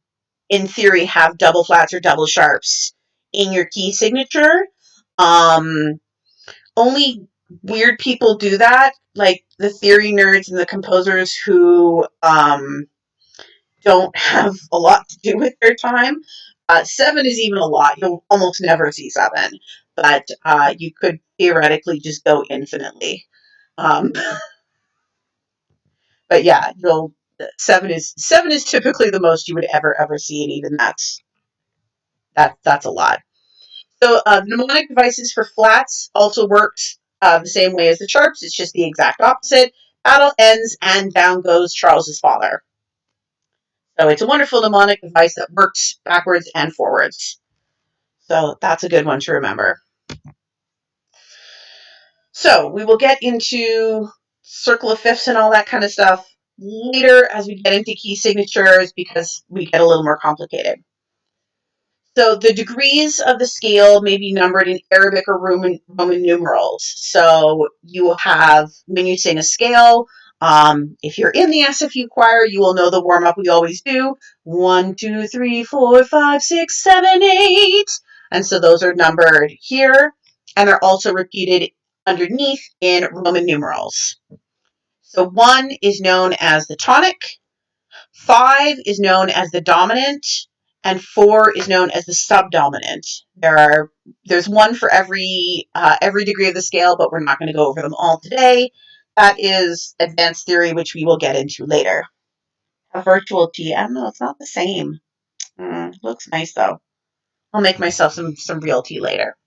A: in theory, have double flats or double sharps in your key signature. Um, Only weird people do that, like the theory nerds and the composers who don't have a lot to do with their time. 7 is even a lot. You'll almost never see 7, but you could theoretically just go infinitely. Um, but yeah, you'll 7 is typically the most you would ever see, and even that's a lot. So mnemonic devices for flats also works the same way as the sharps. It's just the exact opposite. Battle ends and down goes Charles's father. So it's a wonderful mnemonic device that works backwards and forwards. So that's a good one to remember. So we will get into circle of fifths and all that kind of stuff later as we get into key signatures because we get a little more complicated. So the degrees of the scale may be numbered in Arabic or Roman numerals. So you will have, when you sing a scale, if you're in the SFU choir, you will know the warm up we always do. 1, 2, 3, 4, 5, 6, 7, 8. And so those are numbered here. And they're also repeated underneath in Roman numerals. So 1 is known as the tonic. 5 is known as the dominant, and 4 is known as the subdominant. There's one for every degree of the scale, but we're not going to go over them all today. That is advanced theory, which we will get into later. A virtual tea. I don't know. It's not the same. Looks nice though. I'll make myself some real tea later.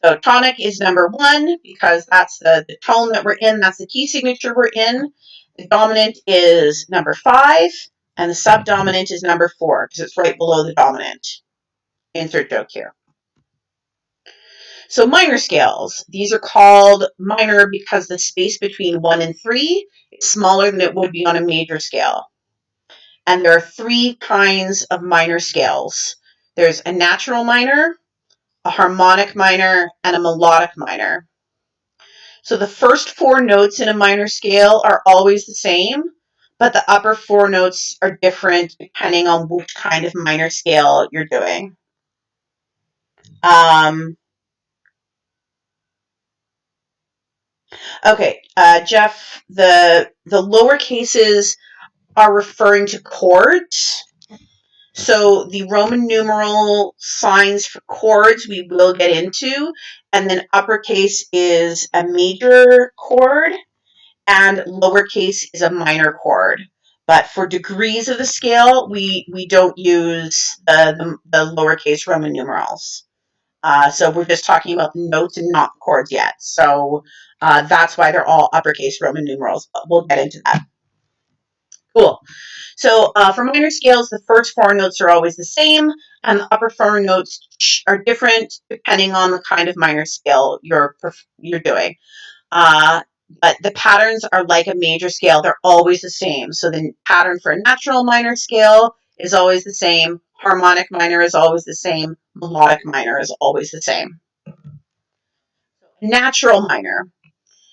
A: So tonic is number 1 because that's the tone that we're in. That's the key signature we're in. The dominant is number 5, and the subdominant is number 4 because it's right below the dominant. Insert joke here. So minor scales. These are called minor because the space between 1 and 3 is smaller than it would be on a major scale. And there are 3 kinds of minor scales. There's a natural minor, a harmonic minor, and a melodic minor. So the first 4 notes in a minor scale are always the same, but the upper 4 notes are different depending on which kind of minor scale you're doing. Okay, Jeff, the lower cases are referring to chords. So the Roman numeral signs for chords we will get into, and then uppercase is a major chord, and lowercase is a minor chord. But for degrees of the scale, we don't use the lowercase Roman numerals. So we're just talking about the notes and not the chords yet. So that's why they're all uppercase Roman numerals. But we'll get into that. Cool. So for minor scales, the first 4 notes are always the same, and the upper 4 notes are different depending on the kind of minor scale you're doing. But the patterns are like a major scale. They're always the same. So the pattern for a natural minor scale is always the same. Harmonic minor is always the same. Melodic minor is always the same. Natural minor.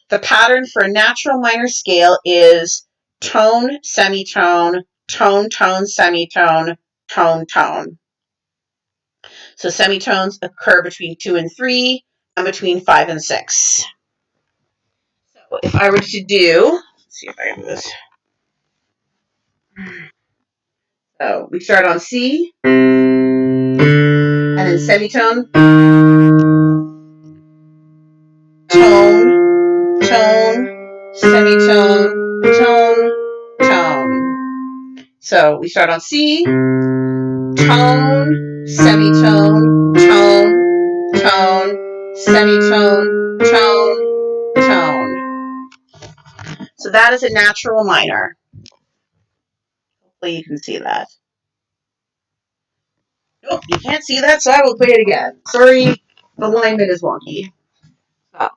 A: The pattern for a natural minor scale is tone, semitone, tone, tone, semitone, tone, tone. So semitones occur between 2 and 3 and between 5 and 6. So if I were to do, let's see if I can do this. So we start on C, and then semitone, tone, tone, semitone, tone, tone. So we start on C, tone, semitone, tone, tone, semitone, tone, tone. So that is a natural minor. Hopefully you can see that. Nope, you can't see that, so I will play it again. Sorry, the alignment is wonky. Oh.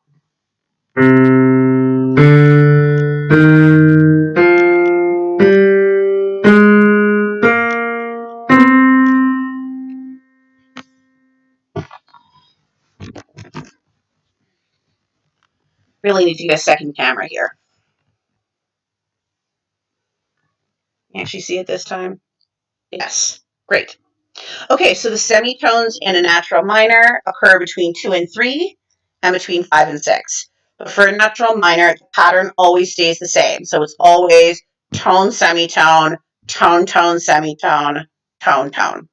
A: Really need to get a second camera here. Can you actually see it this time? Yes, great. Okay, so the semitones in a natural minor occur between 2 and 3 and between 5 and 6. But for a natural minor, the pattern always stays the same. So it's always tone, semitone, tone, tone, semitone, tone, tone.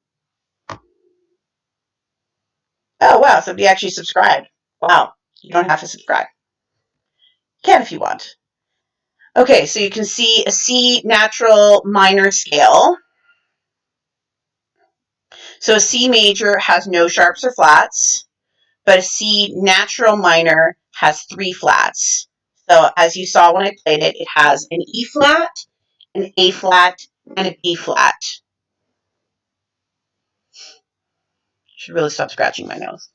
A: Oh, wow, somebody actually subscribed. Wow, you don't have to subscribe. You can if you want. Okay, so you can see a C natural minor scale. So a C major has no sharps or flats, but a C natural minor has 3 flats. So as you saw when I played it, it has an E flat, an A flat, and a B flat. Should really stop scratching my nose.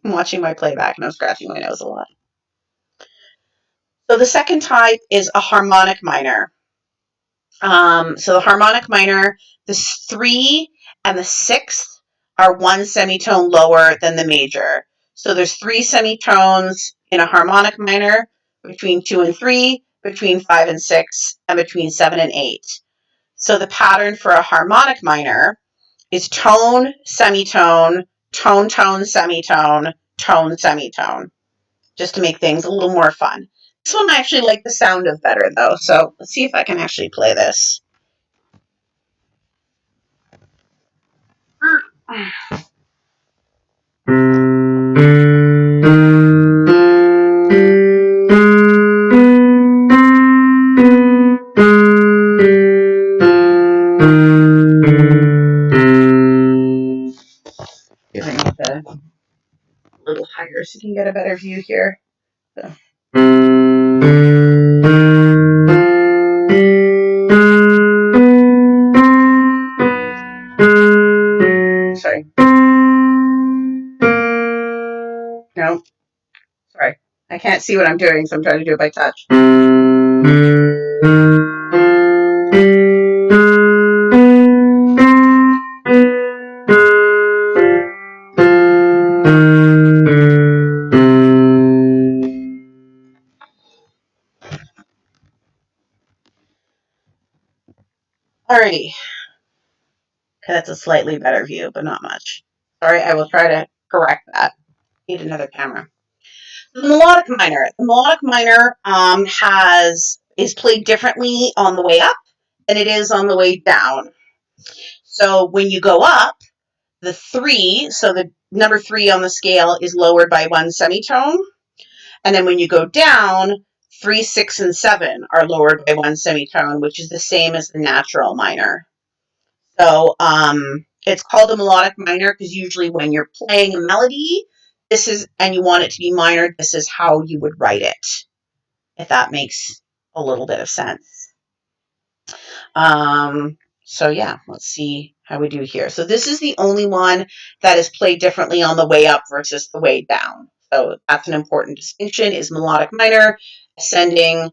A: I'm watching my playback and I'm scratching my nose a lot. So the second type is a harmonic minor. So the harmonic minor, the 3 and the 6th are 1 semitone lower than the major. So there's 3 semitones in a harmonic minor, between 2 and 3, between 5 and 6, and between 7 and 8. So the pattern for a harmonic minor is tone, semitone, tone, tone, semitone, tone, semitone, just to make things a little more fun. This one I actually like the sound of better, though, so let's see if I can actually play this. If I make that a little higher so you can get a better view here. So. Sorry. No. Sorry. I can't see what I'm doing, so I'm trying to do it by touch. Alrighty. Okay, that's a slightly better view, but not much. Sorry, I will try to correct that. Need another camera. The melodic minor. The melodic minor is played differently on the way up than it is on the way down. So when you go up, the 3, so the number 3 on the scale is lowered by 1 semitone. And then when you go down, 3, 6, and 7 are lowered by 1 semitone, which is the same as the natural minor. So it's called a melodic minor because usually when you're playing a melody, and you want it to be minor, this is how you would write it, if that makes a little bit of sense. So yeah, let's see how we do here. So this is the only one that is played differently on the way up versus the way down. So that's an important distinction, is melodic minor. Ascending,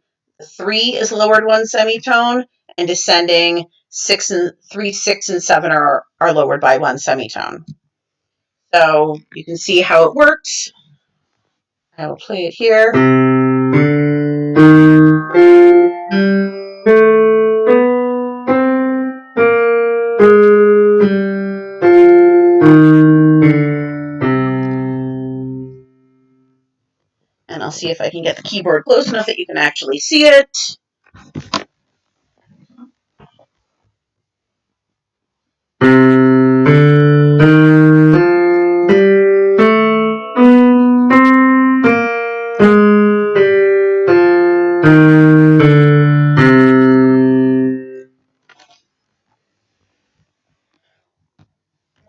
A: 3 is lowered 1 semitone, and descending 3, 6, and 7 are lowered by 1 semitone. So you can see how it works. I will play it here. I'll see if I can get the keyboard close enough that you can actually see it.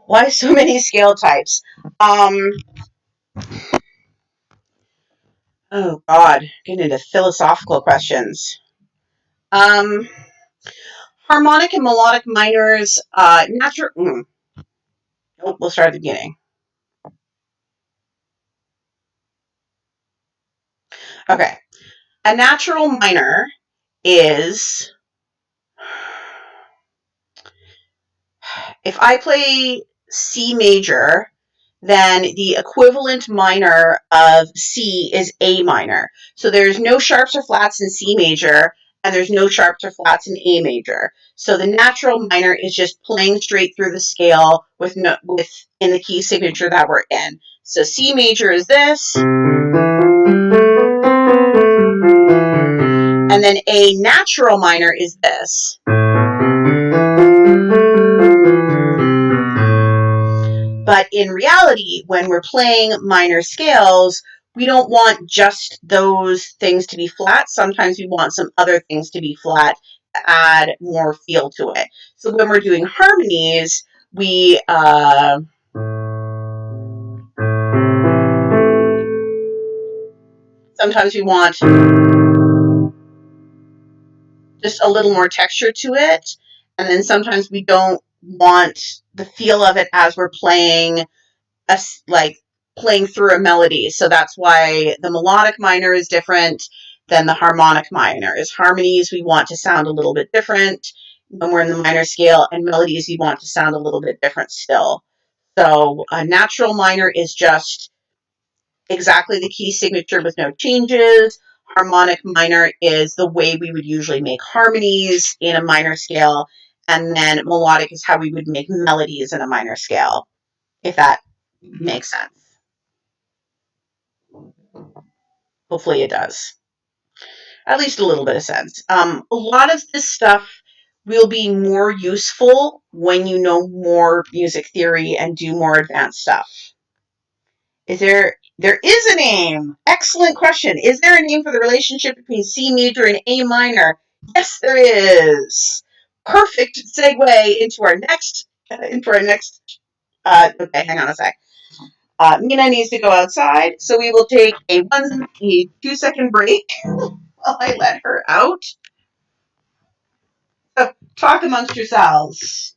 A: Why so many scale types? Oh God, getting into philosophical questions. Um, Harmonic and melodic minors, natural. Nope, we'll start at the beginning. Okay, a natural minor is if I play C major, then the equivalent minor of C is A minor. So there's no sharps or flats in C major, and there's no sharps or flats in A major. So the natural minor is just playing straight through the scale with in the key signature that we're in. So C major is this, and then a natural minor is this. But in reality, when we're playing minor scales, we don't want just those things to be flat. Sometimes we want some other things to be flat to add more feel to it. So when we're doing harmonies, we sometimes we want just a little more texture to it, and then sometimes we don't want the feel of it as we're playing like playing through a melody. So that's why the melodic minor is different than the harmonic minor. Is harmonies we want to sound a little bit different when we're in the minor scale, and melodies we want to sound a little bit different still. So a natural minor is just exactly the key signature with no changes. Harmonic minor is the way we would usually make harmonies in a minor scale, and then melodic is how we would make melodies in a minor scale, if that makes sense. Hopefully it does. At least a little bit of sense. A lot of this stuff will be more useful when you know more music theory and do more advanced stuff. There is a name. Excellent question. Is there a name for the relationship between C major and A minor? Yes, there is. Perfect segue into our next okay, hang on a sec. Mina needs to go outside, so we will take a 2-second break while I let her out. So talk amongst yourselves.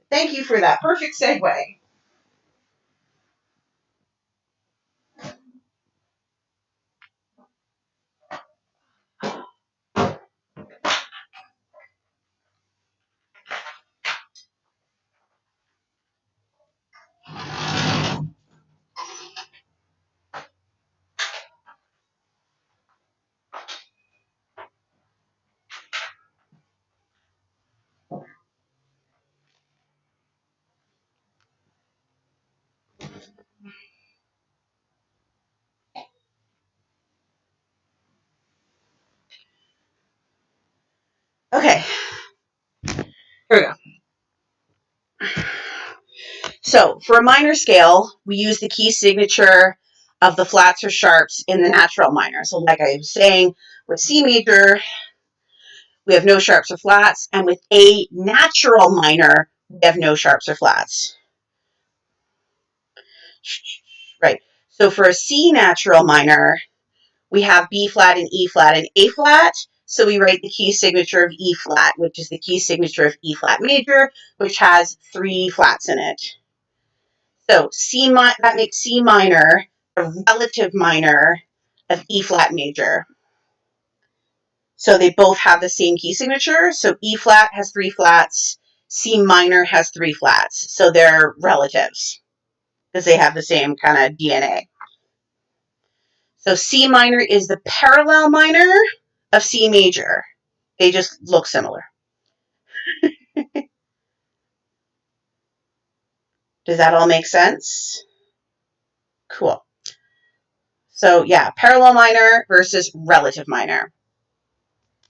A: Thank you for that perfect segue. Okay, here we go. So for a minor scale, we use the key signature of the flats or sharps in the natural minor. So like I was saying, with C major, we have no sharps or flats, and with A natural minor, we have no sharps or flats. Right. So for a C natural minor, we have B flat and E flat and A flat. So we write the key signature of E flat, which is the key signature of E flat major, which has 3 flats in it. So that makes C minor a relative minor of E flat major. So they both have the same key signature. So E flat has 3 flats, C minor has 3 flats. So they're relatives because they have the same kind of DNA. So C minor is the parallel minor of C major. They just look similar. Does that all make sense? Cool. So yeah, parallel minor versus relative minor.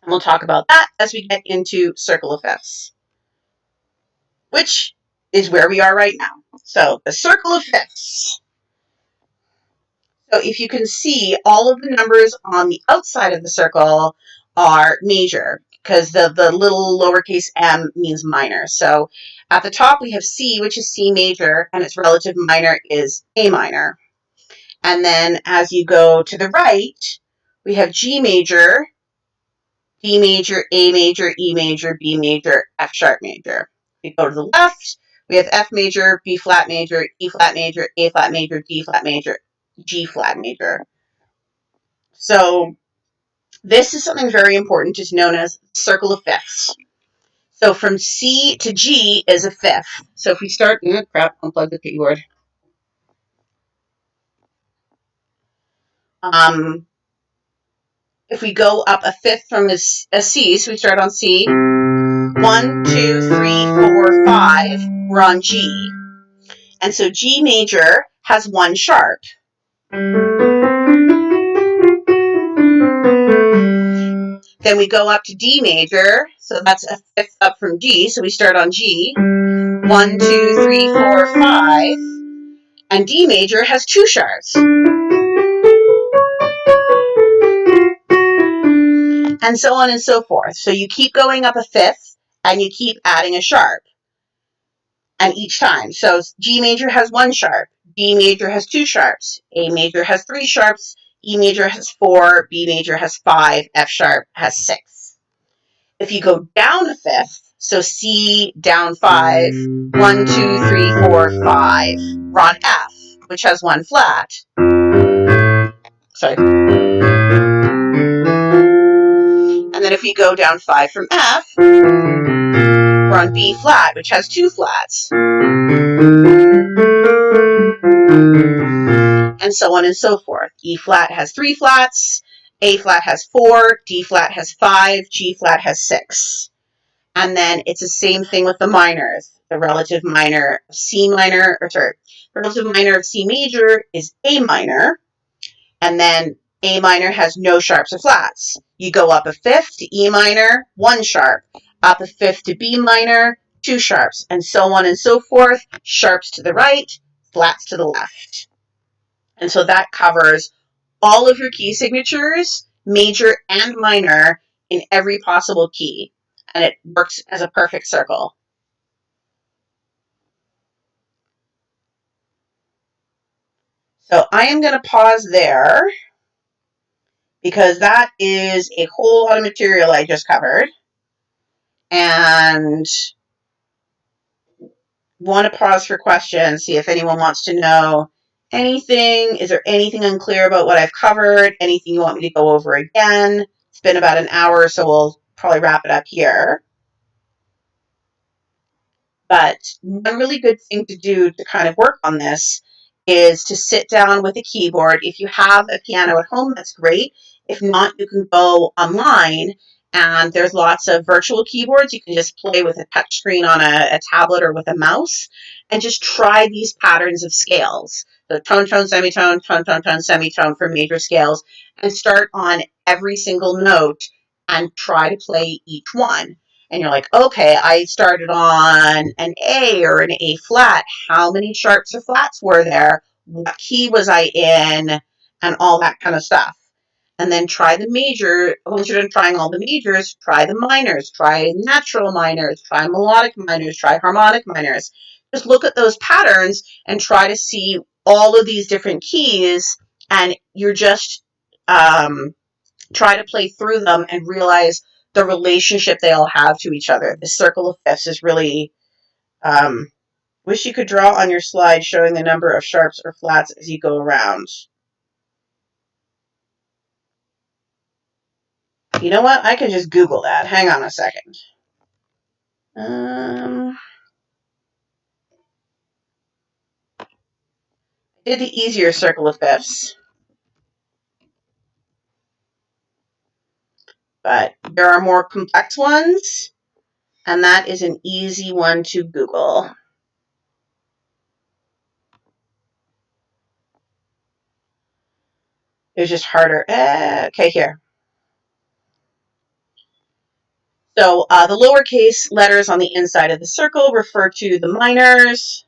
A: And we'll talk about that as we get into circle of fifths, which is where we are right now. So the circle of fifths. So if you can see, all of the numbers on the outside of the circle are major, because the little lowercase m means minor. So at the top we have C, which is C major, and its relative minor is A minor. And then as you go to the right, we have G major, D major, A major, E major, B major, F sharp major. We go to the left, we have F major, B flat major, E flat major, A flat major, D flat major, G flat major. So this is something very important, just known as circle of fifths. So from C to G is a fifth. So if we start, unplug the keyboard. If we go up a fifth from a C, so we start on C, 1, 2, 3, 4, 5, we're on G. And so G major has one sharp. Then we go up to D major, so that's a fifth up from G, so we start on G, 1, 2, 3, 4, 5, and D major has two sharps. And so on and so forth. So you keep going up a fifth, and you keep adding a sharp. And each time. So G major has one sharp, D major has two sharps, A major has three sharps, E major has four, B major has five, F sharp has six. If you go down a fifth, so C down 5, 1, 2, 3, 4, 5, we're on F, which has one flat. Sorry. And then if we go down 5 from F, we're on B flat, which has two flats. And so on and so forth. E flat has three flats, A flat has four, D flat has five, G flat has six. And then it's the same thing with the minors. The relative minor of C minor, the relative minor of C major is A minor, and then A minor has no sharps or flats. You go up a fifth to E minor, one sharp. Up a fifth to B minor, two sharps, and so on and so forth. Sharps to the right, flats to the left. And so that covers all of your key signatures, major and minor, in every possible key. And it works as a perfect circle. So I am going to pause there because that is a whole lot of material I just covered. And want to pause for questions, see if anyone wants to know anything. Is there anything unclear about what I've covered? Anything you want me to go over again? It's been about an hour, so we'll probably wrap it up here. But one really good thing to do to kind of work on this is to sit down with a keyboard. If you have a piano at home, that's great. If not, you can go online, and there's lots of virtual keyboards. You can just play with a touch screen on a tablet or with a mouse and just try these patterns of scales. So tone, tone, semitone, tone, tone, tone, semitone for major scales, and start on every single note and try to play each one. And you're like, okay, I started on an A or an A flat. How many sharps or flats were there? What key was I in? And all that kind of stuff. And then try the major. Once you're done trying all the majors, try the minors. Try natural minors. Try melodic minors. Try harmonic minors. Just look at those patterns and try to see all of these different keys. And you're just try to play through them and realize the relationship they all have to each other. The circle of fifths is really, wish you could draw on your slide showing the number of sharps or flats as you go around. You know what? I can just Google that. Hang on a second. I did the easier circle of fifths. But there are more complex ones, and that is an easy one to Google. It was just harder. Okay, here. So the lowercase letters on the inside of the circle refer to the minors,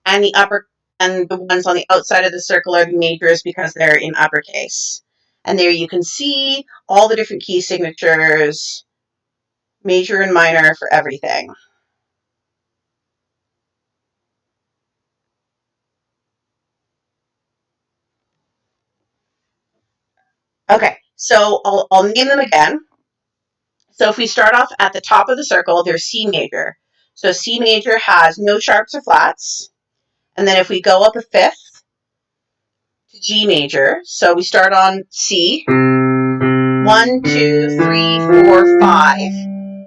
A: and the upper and the ones on the outside of the circle are the majors because they're in uppercase. And there you can see all the different key signatures, major and minor for everything. Okay, so I'll name them again. So if we start off at the top of the circle, there's C major. So C major has no sharps or flats. And then if we go up a fifth to G major, so we start on C, 1, 2, 3, 4, 5.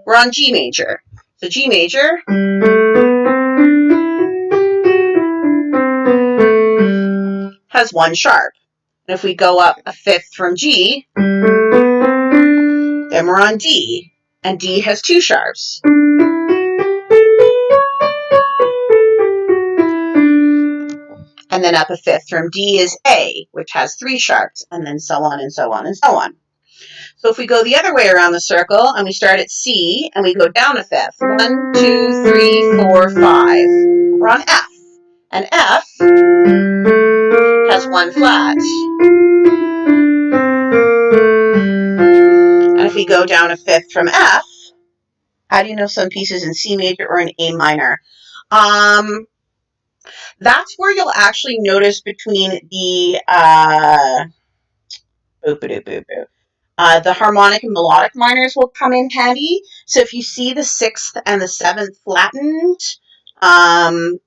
A: We're on G major. So G major has one sharp. And if we go up a fifth from G, then we're on D. And D has two sharps. And then up a fifth from D is A, which has three sharps, and then so on and so on and so on. So if we go the other way around the circle and we start at C and we go down a fifth, 1, 2, 3, 4, 5, we're on F. And F has one flat. And if we go down a fifth from F, how do you know some pieces in C major or in A minor? That's where you'll actually notice between the harmonic and melodic minors will come in handy. So if you see the sixth and the seventh flattened,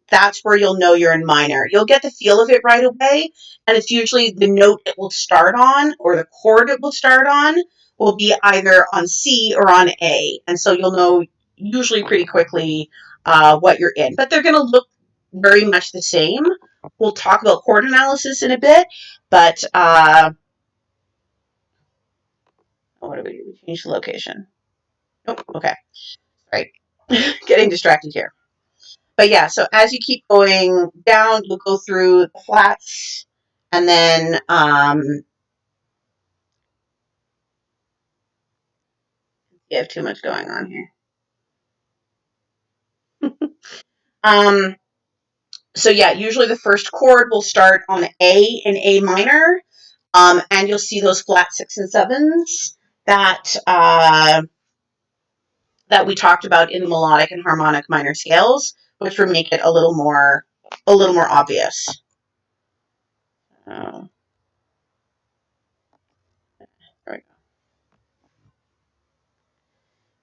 A: that's where you'll know you're in minor. You'll get the feel of it right away, and it's usually the note it will start on or the chord it will start on will be either on C or on A, and so you'll know usually pretty quickly what you're in. But they're going to look very much the same. We'll talk about chord analysis in a bit, but what do we do? We change the location. Oh, okay. Right. Getting distracted here. But yeah, so as you keep going down, you'll go through the flats, and then you have too much going on here. So yeah, usually the first chord will start on A in A minor, and you'll see those flat six and sevens that we talked about in the melodic and harmonic minor scales, which would make it a little more obvious. There we go.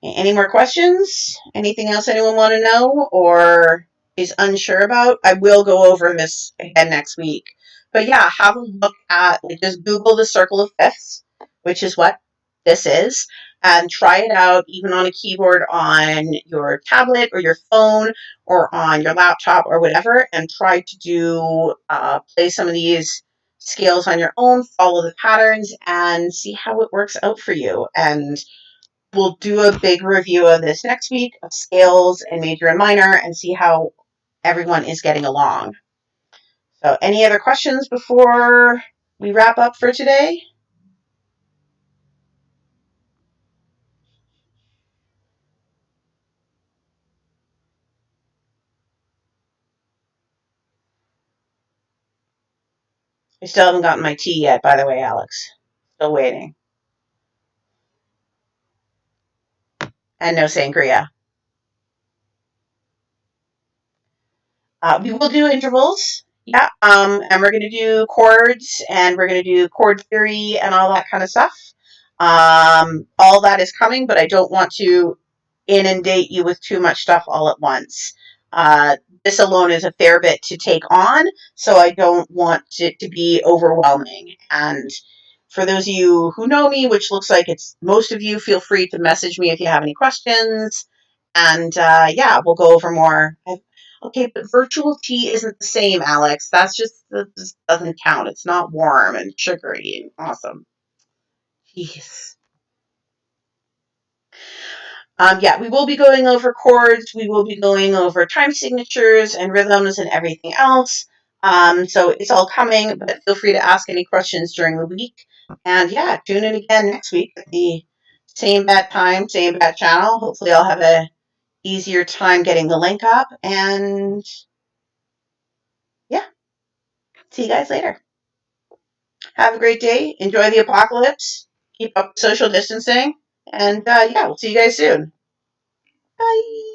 A: Any more questions? Anything else anyone want to know or is unsure about? I will go over this again next week. But yeah, have a look at, just Google the circle of fifths, which is what this is, and try it out even on a keyboard on your tablet or your phone or on your laptop or whatever, and try to play some of these scales on your own, follow the patterns, and see how it works out for you. And we'll do a big review of this next week of scales and major and minor and see how everyone is getting along. So any other questions before we wrap up for today? I still haven't gotten my tea yet, by the way, Alex. Still waiting. And no sangria. We will do intervals. Yeah. And we're going to do chords and we're going to do chord theory and all that kind of stuff. All that is coming, but I don't want to inundate you with too much stuff all at once. This alone is a fair bit to take on, so I don't want it to be overwhelming. And for those of you who know me, which looks like it's most of you, feel free to message me if you have any questions. And yeah, we'll go over more. Okay, but virtual tea isn't the same, Alex. That just doesn't count. It's not warm and sugary and awesome. Jeez. Yeah, we will be going over chords. We will be going over time signatures and rhythms and everything else. So it's all coming, but feel free to ask any questions during the week. And yeah, tune in again next week at the same bad time, same bad channel. Hopefully I'll have a easier time getting the link up. And yeah, see you guys later. Have a great day. Enjoy the apocalypse. Keep up social distancing. And yeah, we'll see you guys soon. Bye.